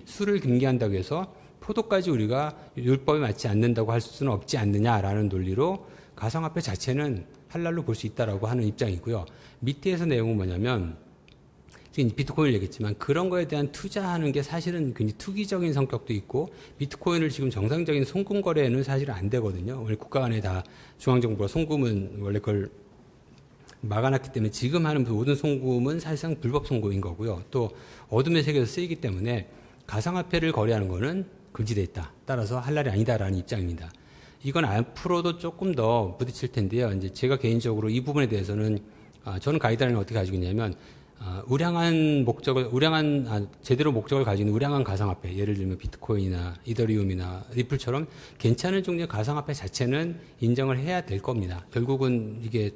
술을 금기한다고 해서 포도까지 우리가 율법에 맞지 않는다고 할 수는 없지 않느냐라는 논리로 가상화폐 자체는 할랄로 볼 수 있다라고 하는 입장이고요. 밑에서 내용은 뭐냐면, 지금 비트코인을 얘기했지만 그런 거에 대한 투자하는 게 사실은 굉장히 투기적인 성격도 있고, 비트코인을 지금 정상적인 송금 거래는 사실은 안 되거든요. 원래 국가 간에 다 중앙정부가 송금은 원래 그걸 막아놨기 때문에 지금 하는 모든 송금은 사실상 불법 송금인 거고요. 또 어둠의 세계에서 쓰이기 때문에 가상화폐를 거래하는 거는 금지돼 있다. 따라서 할랄이 아니다라는 입장입니다. 이건 앞으로도 조금 더 부딪힐 텐데요. 이제 제가 개인적으로 이 부분에 대해서는 저는 가이드라인을 어떻게 가지고 있냐면, 제대로 목적을 가지는 우량한 가상화폐, 예를 들면 비트코인이나 이더리움이나 리플처럼 괜찮은 종류의 가상화폐 자체는 인정을 해야 될 겁니다. 결국은 이게,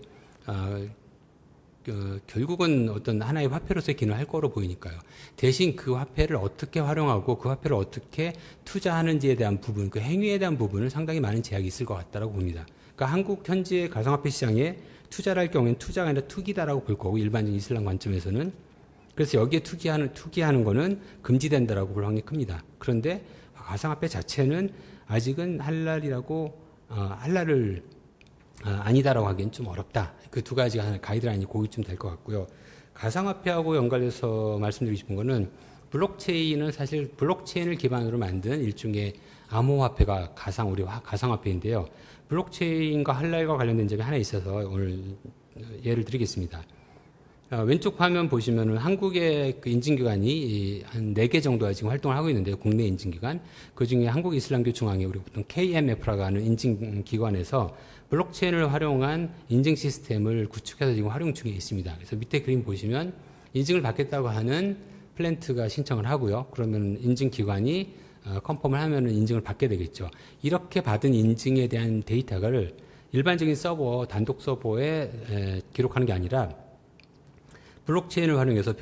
결국은 어떤 하나의 화폐로서의 기능을 할 거로 보이니까요. 대신 그 화폐를 어떻게 활용하고 그 화폐를 어떻게 투자하는지에 대한 부분, 그 행위에 대한 부분은 상당히 많은 제약이 있을 것 같다고 봅니다. 그러니까 한국 현지의 가상화폐 시장에 투자를 할 경우에는 투자가 아니라 투기다라고 볼 거고, 일반적인 이슬람 관점에서는. 그래서 여기에 투기하는 거는 금지된다라고 볼 확률이 큽니다. 그런데 가상화폐 자체는 아직은 할랄을 아니다라고 하기엔 좀 어렵다. 그 두 가지가 하나 가이드라인이 거기쯤 될 것 같고요. 가상화폐하고 연관해서 말씀드리고 싶은 거는, 블록체인은 사실 블록체인을 기반으로 만든 일종의 암호화폐가 우리 가상화폐인데요. 블록체인과 할랄과 관련된 점이 하나 있어서 오늘 예를 드리겠습니다. 왼쪽 화면 보시면은 한국의 그 인증기관이 한 4개 정도가 지금 활동을 하고 있는데요. 국내 인증기관. 그 중에 한국이슬람교중앙회, 우리 보통 KMF라고 하는 인증기관에서 블록체인을 활용한 인증 시스템을 구축해서 지금 활용 중에 있습니다. 그래서 밑에 그림 보시면 인증을 받겠다고 하는 플랜트가 신청을 하고요. 그러면 인증기관이 컨펌을 하면은 인증을 받게 되겠죠. 이렇게 받은 인증에 대한 데이터를 일반적인 서버, 단독 서버에 기록하는 게 아니라 블록체인을 활용해서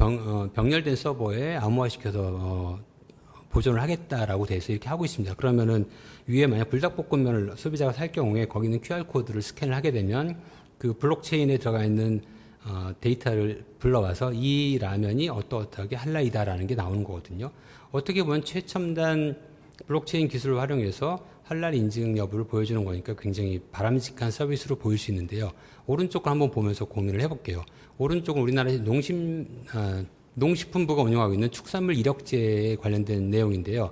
병렬된 서버에 암호화시켜서 보존을 하겠다라고 돼서 이렇게 하고 있습니다. 그러면은 위에 만약 불닭볶음면을 소비자가 살 경우에 거기 있는 QR코드를 스캔을 하게 되면 그 블록체인에 들어가 있는 데이터를 불러와서 이 라면이 어떠하게 할랄이다라는 게 나오는 거거든요. 어떻게 보면 최첨단 블록체인 기술을 활용해서 할랄 인증 여부를 보여주는 거니까 굉장히 바람직한 서비스로 보일 수 있는데요. 오른쪽을 한번 보면서 고민을 해볼게요. 오른쪽은 우리나라의 농식품부가 운영하고 있는 축산물 이력제에 관련된 내용인데요.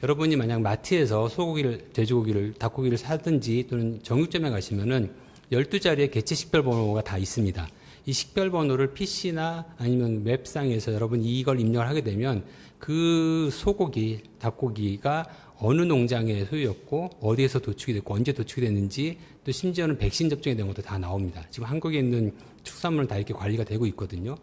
여러분이 만약 마트에서 소고기를, 돼지고기를, 닭고기를 사든지 또는 정육점에 가시면은 12자리의 개체 식별 번호가 다 있습니다. 이 식별 번호를 PC나 아니면 웹상에서 여러분이 이걸 입력을 하게 되면 그 소고기, 닭고기가 어느 농장의 소유였고 어디에서 도축이 됐고 언제 도축이 됐는지, 또 심지어는 백신 접종에 대한 것도 다 나옵니다. 지금 한국에 있는 축산물은 다 이렇게 관리가 되고 있거든요.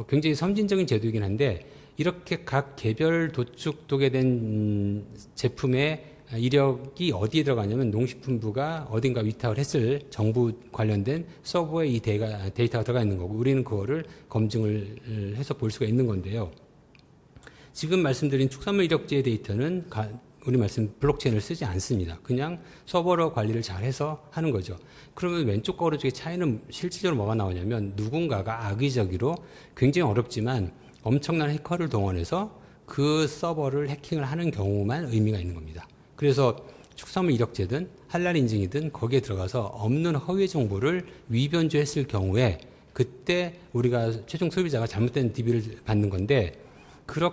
굉장히 선진적인 제도이긴 한데, 이렇게 각 개별 도축되게 된 제품의 이력이 어디에 들어가냐면 농식품부가 어딘가 위탁을 했을 정부 관련된 서버에 이 데이터가 들어가 있는 거고, 우리는 그거를 검증을 해서 볼 수가 있는 건데요. 지금 말씀드린 축산물 이력제의 데이터는 우리 말씀 블록체인을 쓰지 않습니다. 그냥 서버로 관리를 잘해서 하는 거죠. 그러면 왼쪽과 오른쪽의 차이는 실질적으로 뭐가 나오냐면, 누군가가 악의적으로 굉장히 어렵지만 엄청난 해커를 동원해서 그 서버를 해킹을 하는 경우만 의미가 있는 겁니다. 그래서 축산물 이력제든 할랄 인증이든 거기에 들어가서 없는 허위 정보를 위변조했을 경우에 그때 우리가 최종 소비자가 잘못된 DB를 받는 건데, 그런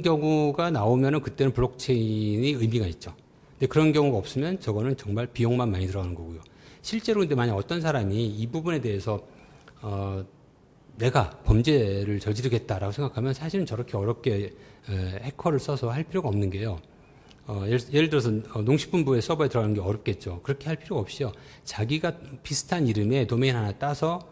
경우가 나오면은 그때는 블록체인이 의미가 있죠. 근데 그런 경우가 없으면 저거는 정말 비용만 많이 들어가는 거고요. 실제로 근데 만약 어떤 사람이 이 부분에 대해서 내가 범죄를 저지르겠다라고 생각하면 사실은 저렇게 어렵게 해커를 써서 할 필요가 없는 게요. 예를 들어서 농식품부의 서버에 들어가는 게 어렵겠죠. 그렇게 할 필요가 없이요. 자기가 비슷한 이름의 도메인 하나 따서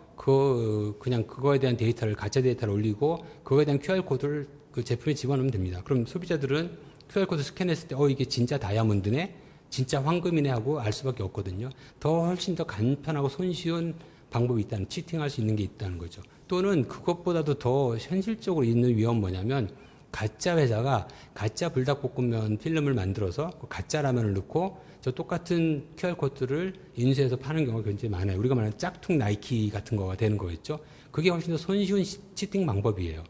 그냥 그거에 대한 데이터를, 가짜 데이터를 올리고 그거에 대한 QR코드를 그 제품에 집어넣으면 됩니다. 그럼 소비자들은 QR코드 스캔했을 때 이게 진짜 다이아몬드네, 진짜 황금이네 하고 알 수밖에 없거든요. 훨씬 더 간편하고 손쉬운 방법이 있다는, 치팅할 수 있는 게 있다는 거죠. 또는 그것보다도 더 현실적으로 있는 위험은 뭐냐면, 가짜 회사가 가짜 불닭볶음면 필름을 만들어서 가짜 라면을 넣고 저 똑같은 QR코드를 인쇄해서 파는 경우가 굉장히 많아요. 우리가 말하는 짝퉁 나이키 같은 거가 되는 거겠죠. 그게 훨씬 더 손쉬운 치팅 방법이에요.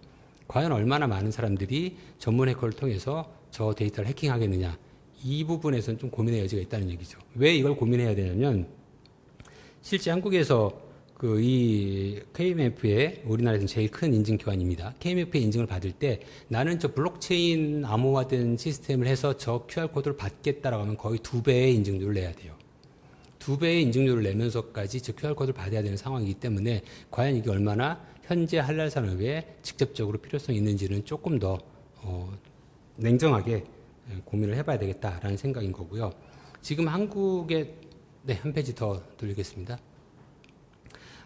과연 얼마나 많은 사람들이 전문 해커를 통해서 저 데이터를 해킹하겠느냐. 이 부분에서는 좀 고민의 여지가 있다는 얘기죠. 왜 이걸 고민해야 되냐면 실제 한국에서 이 KMF의 우리나라에서는 제일 큰 인증 기관입니다. KMF의 인증을 받을 때 나는 저 블록체인 암호화된 시스템을 해서 저 QR코드를 받겠다라고 하면 거의 2배의 인증료를 내야 돼요. 2배의 인증료를 내면서까지 저 QR코드를 받아야 되는 상황이기 때문에 과연 이게 얼마나 현재 할랄 산업에 직접적으로 필요성이 있는지는 조금 더 냉정하게 고민을 해봐야 되겠다라는 생각인 거고요. 지금 한국의 한 페이지 더 돌리겠습니다.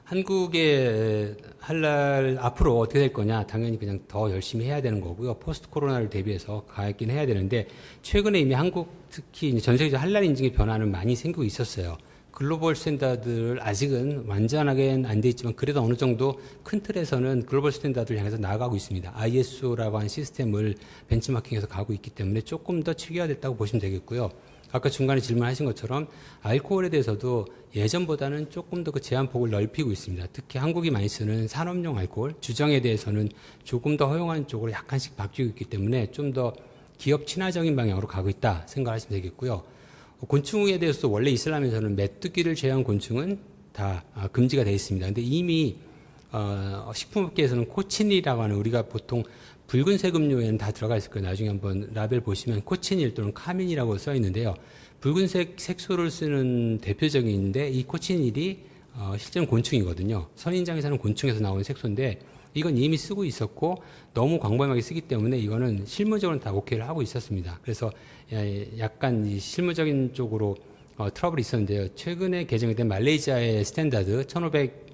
한국의 할랄 앞으로 어떻게 될 거냐, 당연히 그냥 더 열심히 해야 되는 거고요. 포스트 코로나를 대비해서 가야긴 해야 되는데 최근에 이미 한국 특히 전 세계적 할랄 인증의 변화는 많이 생기고 있었어요. 글로벌 스탠다드를 아직은 완전하게는 안 돼 있지만 그래도 어느 정도 큰 틀에서는 글로벌 스탠다드를 향해서 나아가고 있습니다. ISO라고 하는 시스템을 벤치마킹해서 가고 있기 때문에 조금 더 체계화됐다고 보시면 되겠고요. 아까 중간에 질문하신 것처럼 알코올에 대해서도 예전보다는 조금 더 그 제한폭을 넓히고 있습니다. 특히 한국이 많이 쓰는 산업용 알코올, 주정에 대해서는 조금 더 허용하는 쪽으로 약간씩 바뀌고 있기 때문에 좀 더 기업 친화적인 방향으로 가고 있다 생각하시면 되겠고요. 곤충에 대해서도 원래 이슬람에서는 메뚜기를 제외한 곤충은 다 금지가 되어 있습니다. 근데 이미 식품업계에서는 코치닐이라고 하는 우리가 보통 붉은색 음료에는 다 들어가 있을 거예요. 나중에 한번 라벨 보시면 코치닐 또는 카민이라고 써 있는데요. 붉은색 색소를 쓰는 대표적인데 이 코치닐이 실제는 곤충이거든요. 선인장에서는 곤충에서 나오는 색소인데 이건 이미 쓰고 있었고 너무 광범위하게 쓰기 때문에 이거는 실무적으로는 다 오케이를 하고 있었습니다. 그래서 약간 이 실무적인 쪽으로 트러블이 있었는데요. 최근에 개정이 된 말레이시아의 스탠다드 1500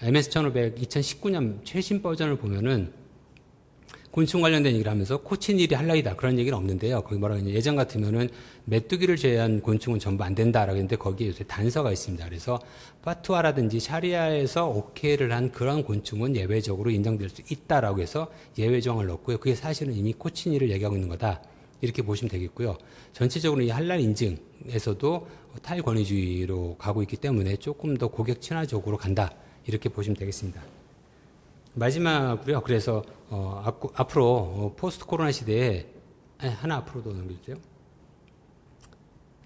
MS1500 2019년 최신 버전을 보면은 곤충 관련된 얘기를 하면서 코치닐이 할랄이다 그런 얘기는 없는데요. 거기 뭐라고 했냐, 예전 같으면은 메뚜기를 제외한 곤충은 전부 안 된다라고 했는데 거기에 요새 단서가 있습니다. 그래서 파투아라든지 샤리아에서 오케이를 한 그런 곤충은 예외적으로 인정될 수 있다라고 해서 예외 조항을 넣었고요. 그게 사실은 이미 코치닐을 얘기하고 있는 거다. 이렇게 보시면 되겠고요. 전체적으로 이 할랄 인증에서도 탈권위주의로 가고 있기 때문에 조금 더 고객 친화적으로 간다. 이렇게 보시면 되겠습니다. 마지막으로요. 그래서 앞으로 포스트 코로나 시대에 하나 앞으로 더 넘겨주세요.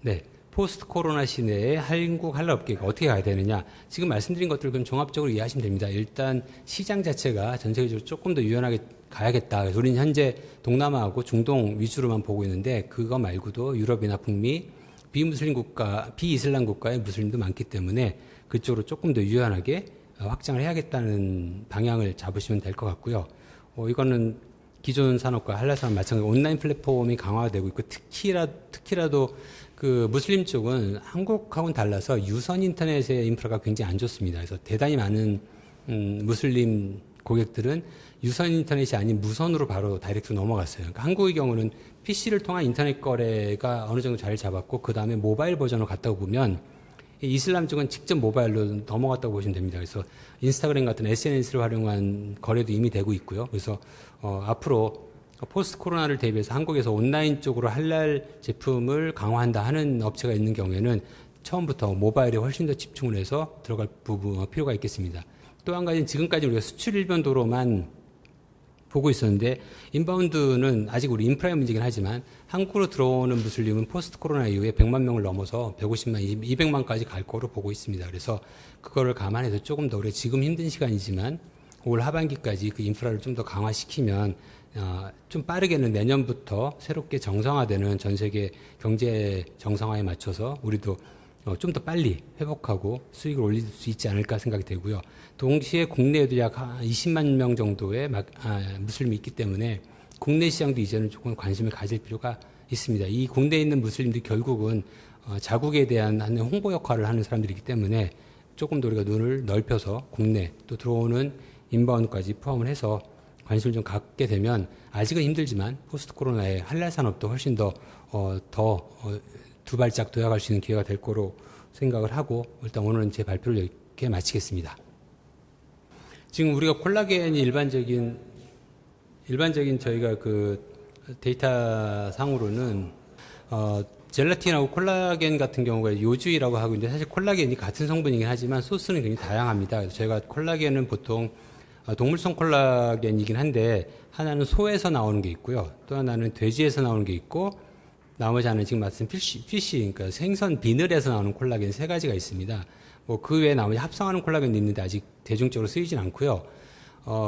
네, 포스트 코로나 시대에 한국 할랄 업계가 어떻게 가야 되느냐. 지금 말씀드린 것들을 그럼 종합적으로 이해하시면 됩니다. 일단 시장 자체가 전 세계적으로 조금 더 유연하게 가야겠다. 그래서 우리는 현재 동남아하고 중동 위주로만 보고 있는데 그거 말고도 유럽이나 북미, 비무슬림 국가, 비이슬람 국가의 무슬림도 많기 때문에 그쪽으로 조금 더 유연하게 확장을 해야겠다는 방향을 잡으시면 될 것 같고요. 이거는 기존 산업과 할랄 산업 마찬가지로 온라인 플랫폼이 강화되고 있고 특히라도 그 무슬림 쪽은 한국하고는 달라서 유선 인터넷의 인프라가 굉장히 안 좋습니다. 그래서 대단히 많은 무슬림 고객들은 유선 인터넷이 아닌 무선으로 바로 다이렉트로 넘어갔어요. 그러니까 한국의 경우는 PC를 통한 인터넷 거래가 어느 정도 자리를 잡았고 그 다음에 모바일 버전으로 갔다고 보면 이슬람 쪽은 직접 모바일로 넘어갔다고 보시면 됩니다. 그래서 인스타그램 같은 SNS를 활용한 거래도 이미 되고 있고요. 그래서 앞으로 포스트 코로나를 대비해서 한국에서 온라인 쪽으로 할랄 제품을 강화한다 하는 업체가 있는 경우에는 처음부터 모바일에 훨씬 더 집중을 해서 들어갈 부분 필요가 있겠습니다. 또 한 가지는 지금까지 우리가 수출 일변도로만 보고 있었는데 인바운드는 아직 우리 인프라의 문제긴 하지만 한국으로 들어오는 무슬림은 포스트 코로나 이후에 100만 명을 넘어서 150만, 200만까지 갈 거로 보고 있습니다. 그래서 그거를 감안해서 조금 더 우리가 지금 힘든 시간이지만 올 하반기까지 그 인프라를 좀 더 강화시키면 좀 빠르게는 내년부터 새롭게 정상화되는 전 세계 경제 정상화에 맞춰서 우리도 좀 더 빨리 회복하고 수익을 올릴 수 있지 않을까 생각이 되고요. 동시에 국내에도 약 20만 명 정도의 무슬림이 있기 때문에 국내 시장도 이제는 조금 관심을 가질 필요가 있습니다. 이 국내에 있는 무슬림들이 결국은 자국에 대한 홍보 역할을 하는 사람들이기 때문에 조금 더 우리가 눈을 넓혀서 국내 또 들어오는 인바운드까지 포함을 해서 관심을 좀 갖게 되면 아직은 힘들지만 포스트 코로나의 할랄 산업도 훨씬 더 두 발짝 도약할 수 있는 기회가 될 거로 생각을 하고 일단 오늘은 제 발표를 이렇게 마치겠습니다. 지금 우리가 콜라겐이 일반적인 저희가 그 데이터 상으로는 젤라틴하고 콜라겐 같은 경우가 요주이라고 하고 있는데 사실 콜라겐이 같은 성분이긴 하지만 소스는 굉장히 다양합니다. 그래서 저희가 콜라겐은 보통 동물성 콜라겐이긴 한데 하나는 소에서 나오는 게 있고요. 또 하나는 돼지에서 나오는 게 있고 나머지 하나는 지금 말씀 피쉬 그러니까 생선 비늘에서 나오는 콜라겐 세 가지가 있습니다. 뭐 그 외에 나머지 합성하는 콜라겐도 있는데 아직 대중적으로 쓰이진 않고요.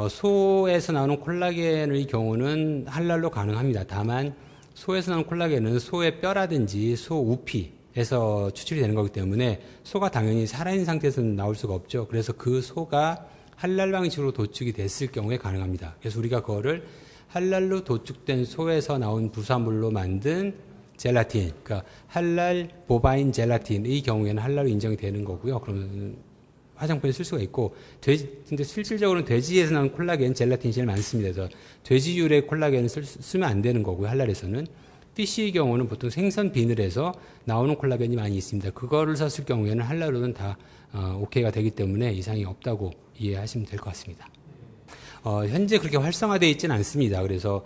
소에서 나오는 콜라겐의 경우는 할랄로 가능합니다. 다만 소에서 나오는 콜라겐은 소의 뼈라든지 소 우피에서 추출이 되는 거기 때문에 소가 당연히 살아있는 상태에서는 나올 수가 없죠. 그래서 그 소가 할랄 방식으로 도축이 됐을 경우에 가능합니다. 그래서 우리가 그거를 할랄로 도축된 소에서 나온 부산물로 만든 젤라틴, 그러니까 할랄 보바인 젤라틴의 경우에는 할랄로 인정이 되는 거고요. 그러면 화장품에 쓸 수가 있고, 근데 실질적으로는 돼지에서 나온 콜라겐, 젤라틴이 제일 많습니다. 그래서 돼지유래 콜라겐을 쓰면 안 되는 거고요. 할랄에서는. 피쉬의 경우는 보통 생선 비늘에서 나오는 콜라겐이 많이 있습니다. 그거를 썼을 경우에는 할랄로는 다 오케이가 되기 때문에 이상이 없다고 이해하시면 될 것 같습니다. 현재 그렇게 활성화되어 있지는 않습니다. 그래서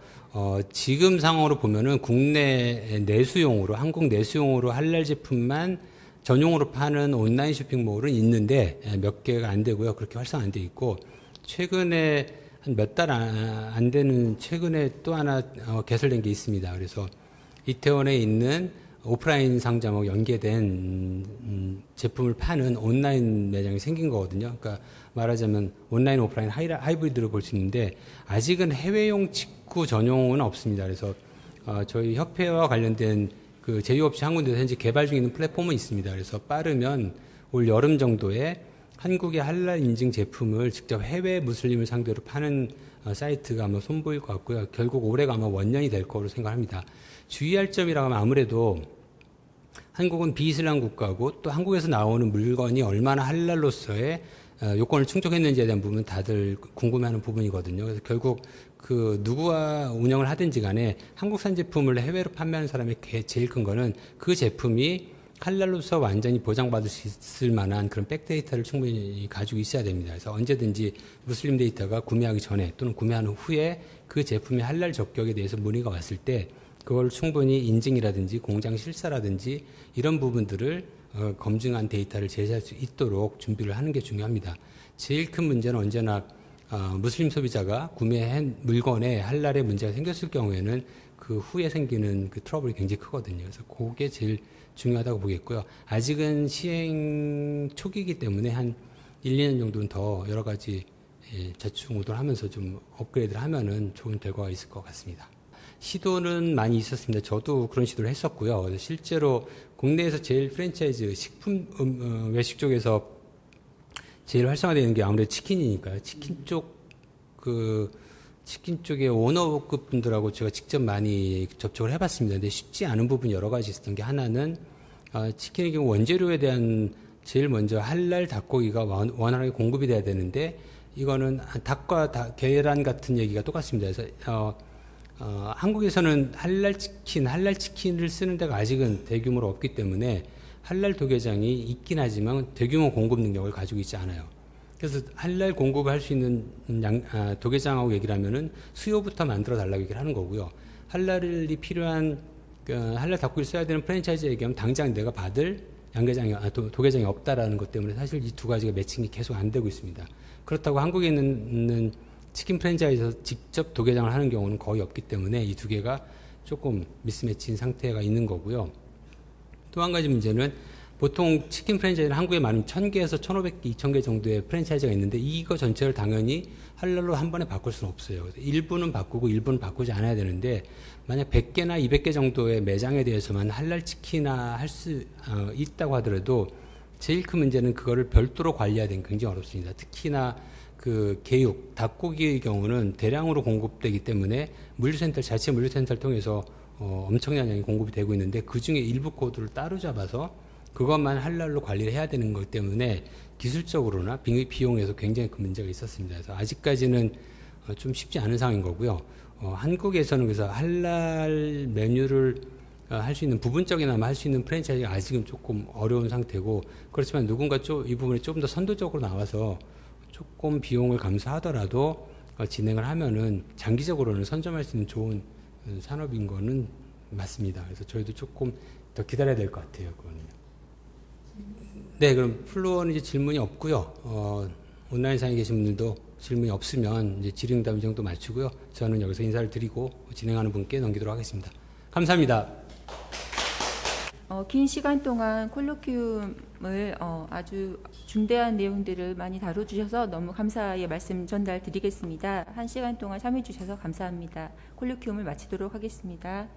지금 상황으로 보면은 국내 내수용으로, 한국 내수용으로 할랄 제품만 전용으로 파는 온라인 쇼핑몰은 있는데 몇 개가 안 되고요. 그렇게 활성 안 돼 있고 최근에 한 몇 달 안 되는 최근에 또 하나 개설된 게 있습니다. 그래서 이태원에 있는 오프라인 상점하고 연계된 제품을 파는 온라인 매장이 생긴 거거든요. 그러니까 말하자면 온라인 오프라인 하이브리드로 볼 수 있는데 아직은 해외용 직구 전용은 없습니다. 그래서 저희 협회와 관련된 그 제휴업체 한 군데서 현재 개발 중에 있는 플랫폼은 있습니다. 그래서 빠르면 올 여름 정도에 한국의 할랄 인증 제품을 직접 해외 무슬림을 상대로 파는 사이트가 아마 선보일 것 같고요. 결국 올해가 아마 원년이 될 거로 생각합니다. 주의할 점이라고 하면 아무래도 한국은 비이슬람 국가고 또 한국에서 나오는 물건이 얼마나 할랄로서의 요건을 충족했는지에 대한 부분은 다들 궁금해하는 부분이거든요. 그래서 결국 그 누구와 운영을 하든지 간에 한국산 제품을 해외로 판매하는 사람의 제일 큰 거는 그 제품이 할랄로서 완전히 보장받을 수 있을 만한 그런 백데이터를 충분히 가지고 있어야 됩니다. 그래서 언제든지 무슬림 데이터가 구매하기 전에 또는 구매하는 후에 그 제품의 할랄 적격에 대해서 문의가 왔을 때 그걸 충분히 인증이라든지 공장 실사라든지 이런 부분들을 검증한 데이터를 제시할 수 있도록 준비를 하는 게 중요합니다. 제일 큰 문제는 언제나 무슬림 소비자가 구매한 물건에 할랄의 문제가 생겼을 경우에는 그 후에 생기는 그 트러블이 굉장히 크거든요. 그래서 그게 제일 중요하다고 보겠고요. 아직은 시행 초기이기 때문에 한 1, 2년 정도는 더 여러 가지 자충우돌 하면서 좀 업그레이드를 하면은 좋은 결과가 있을 것 같습니다. 시도는 많이 있었습니다. 저도 그런 시도를 했었고요. 그래서 실제로 국내에서 제일 프랜차이즈 식품 외식 쪽에서 제일 활성화되는 게 아무래도 치킨이니까요. 치킨 쪽의 오너급 분들하고 제가 직접 많이 접촉을 해봤습니다. 근데 쉽지 않은 부분이 여러 가지 있었던 게 하나는 치킨의 경우 원재료에 대한 제일 먼저 할랄 닭고기가 원활하게 공급이 돼야 되는데 이거는 닭과 계란 같은 얘기가 똑같습니다. 그래서 한국에서는 할랄 치킨을 쓰는 데가 아직은 대규모로 없기 때문에 할랄 도개장이 있긴 하지만 대규모 공급 능력을 가지고 있지 않아요. 그래서 할랄 공급을 할 수 있는 도개장하고 얘기를 하면은 수요부터 만들어 달라고 얘기를 하는 거고요. 할랄이 필요한 할랄 닭고기를 써야 되는 프랜차이즈 얘기하면 당장 내가 받을 도개장이 없다라는 것 때문에 사실 이 두 가지가 매칭이 계속 안 되고 있습니다. 그렇다고 한국에 있는 치킨 프랜차이즈에서 직접 도개장을 하는 경우는 거의 없기 때문에 이 두 개가 조금 미스매치인 상태가 있는 거고요. 또 한 가지 문제는 보통 치킨 프랜차이즈는 한국에 많은 1000개에서 1500개, 2000개 정도의 프랜차이즈가 있는데 이거 전체를 당연히 할랄로 한 번에 바꿀 수는 없어요. 일부는 바꾸고 일부는 바꾸지 않아야 되는데 만약 100개나 200개 정도의 매장에 대해서만 할랄 치킨화 할 수 있다고 하더라도 제일 큰 문제는 그거를 별도로 관리해야 되는 게 굉장히 어렵습니다. 특히나 그 개육, 닭고기의 경우는 대량으로 공급되기 때문에 자체 물류센터를 통해서 엄청난 양이 공급이 되고 있는데 그 중에 일부 코드를 따로 잡아서 그것만 할랄로 관리를 해야 되는 것 때문에 기술적으로나 비용에서 굉장히 큰 문제가 있었습니다. 그래서 아직까지는 좀 쉽지 않은 상황인 거고요. 한국에서는 그래서 할랄 메뉴를 할 수 있는 부분적이나마 할 수 있는 프랜차이즈가 아직은 조금 어려운 상태고 그렇지만 누군가 이 부분에 좀 더 선도적으로 나와서 조금 비용을 감수하더라도 진행을 하면은 장기적으로는 선점할 수 있는 좋은 산업인 거는 맞습니다. 그래서 저희도 조금 더 기다려야 될 것 같아요. 그거는요. 네, 그럼 플로어는 이제 질문이 없고요. 온라인상에 계신 분들도 질문이 없으면 이제 질의응답 이 정도 마치고요. 저는 여기서 인사를 드리고 진행하는 분께 넘기도록 하겠습니다. 감사합니다. 긴 시간 동안 콜로퀴움을 아주 중대한 내용들을 많이 다뤄주셔서 너무 감사의 말씀 전달드리겠습니다. 1시간 동안 참여해 주셔서 감사합니다. 콜로퀴움을 마치도록 하겠습니다.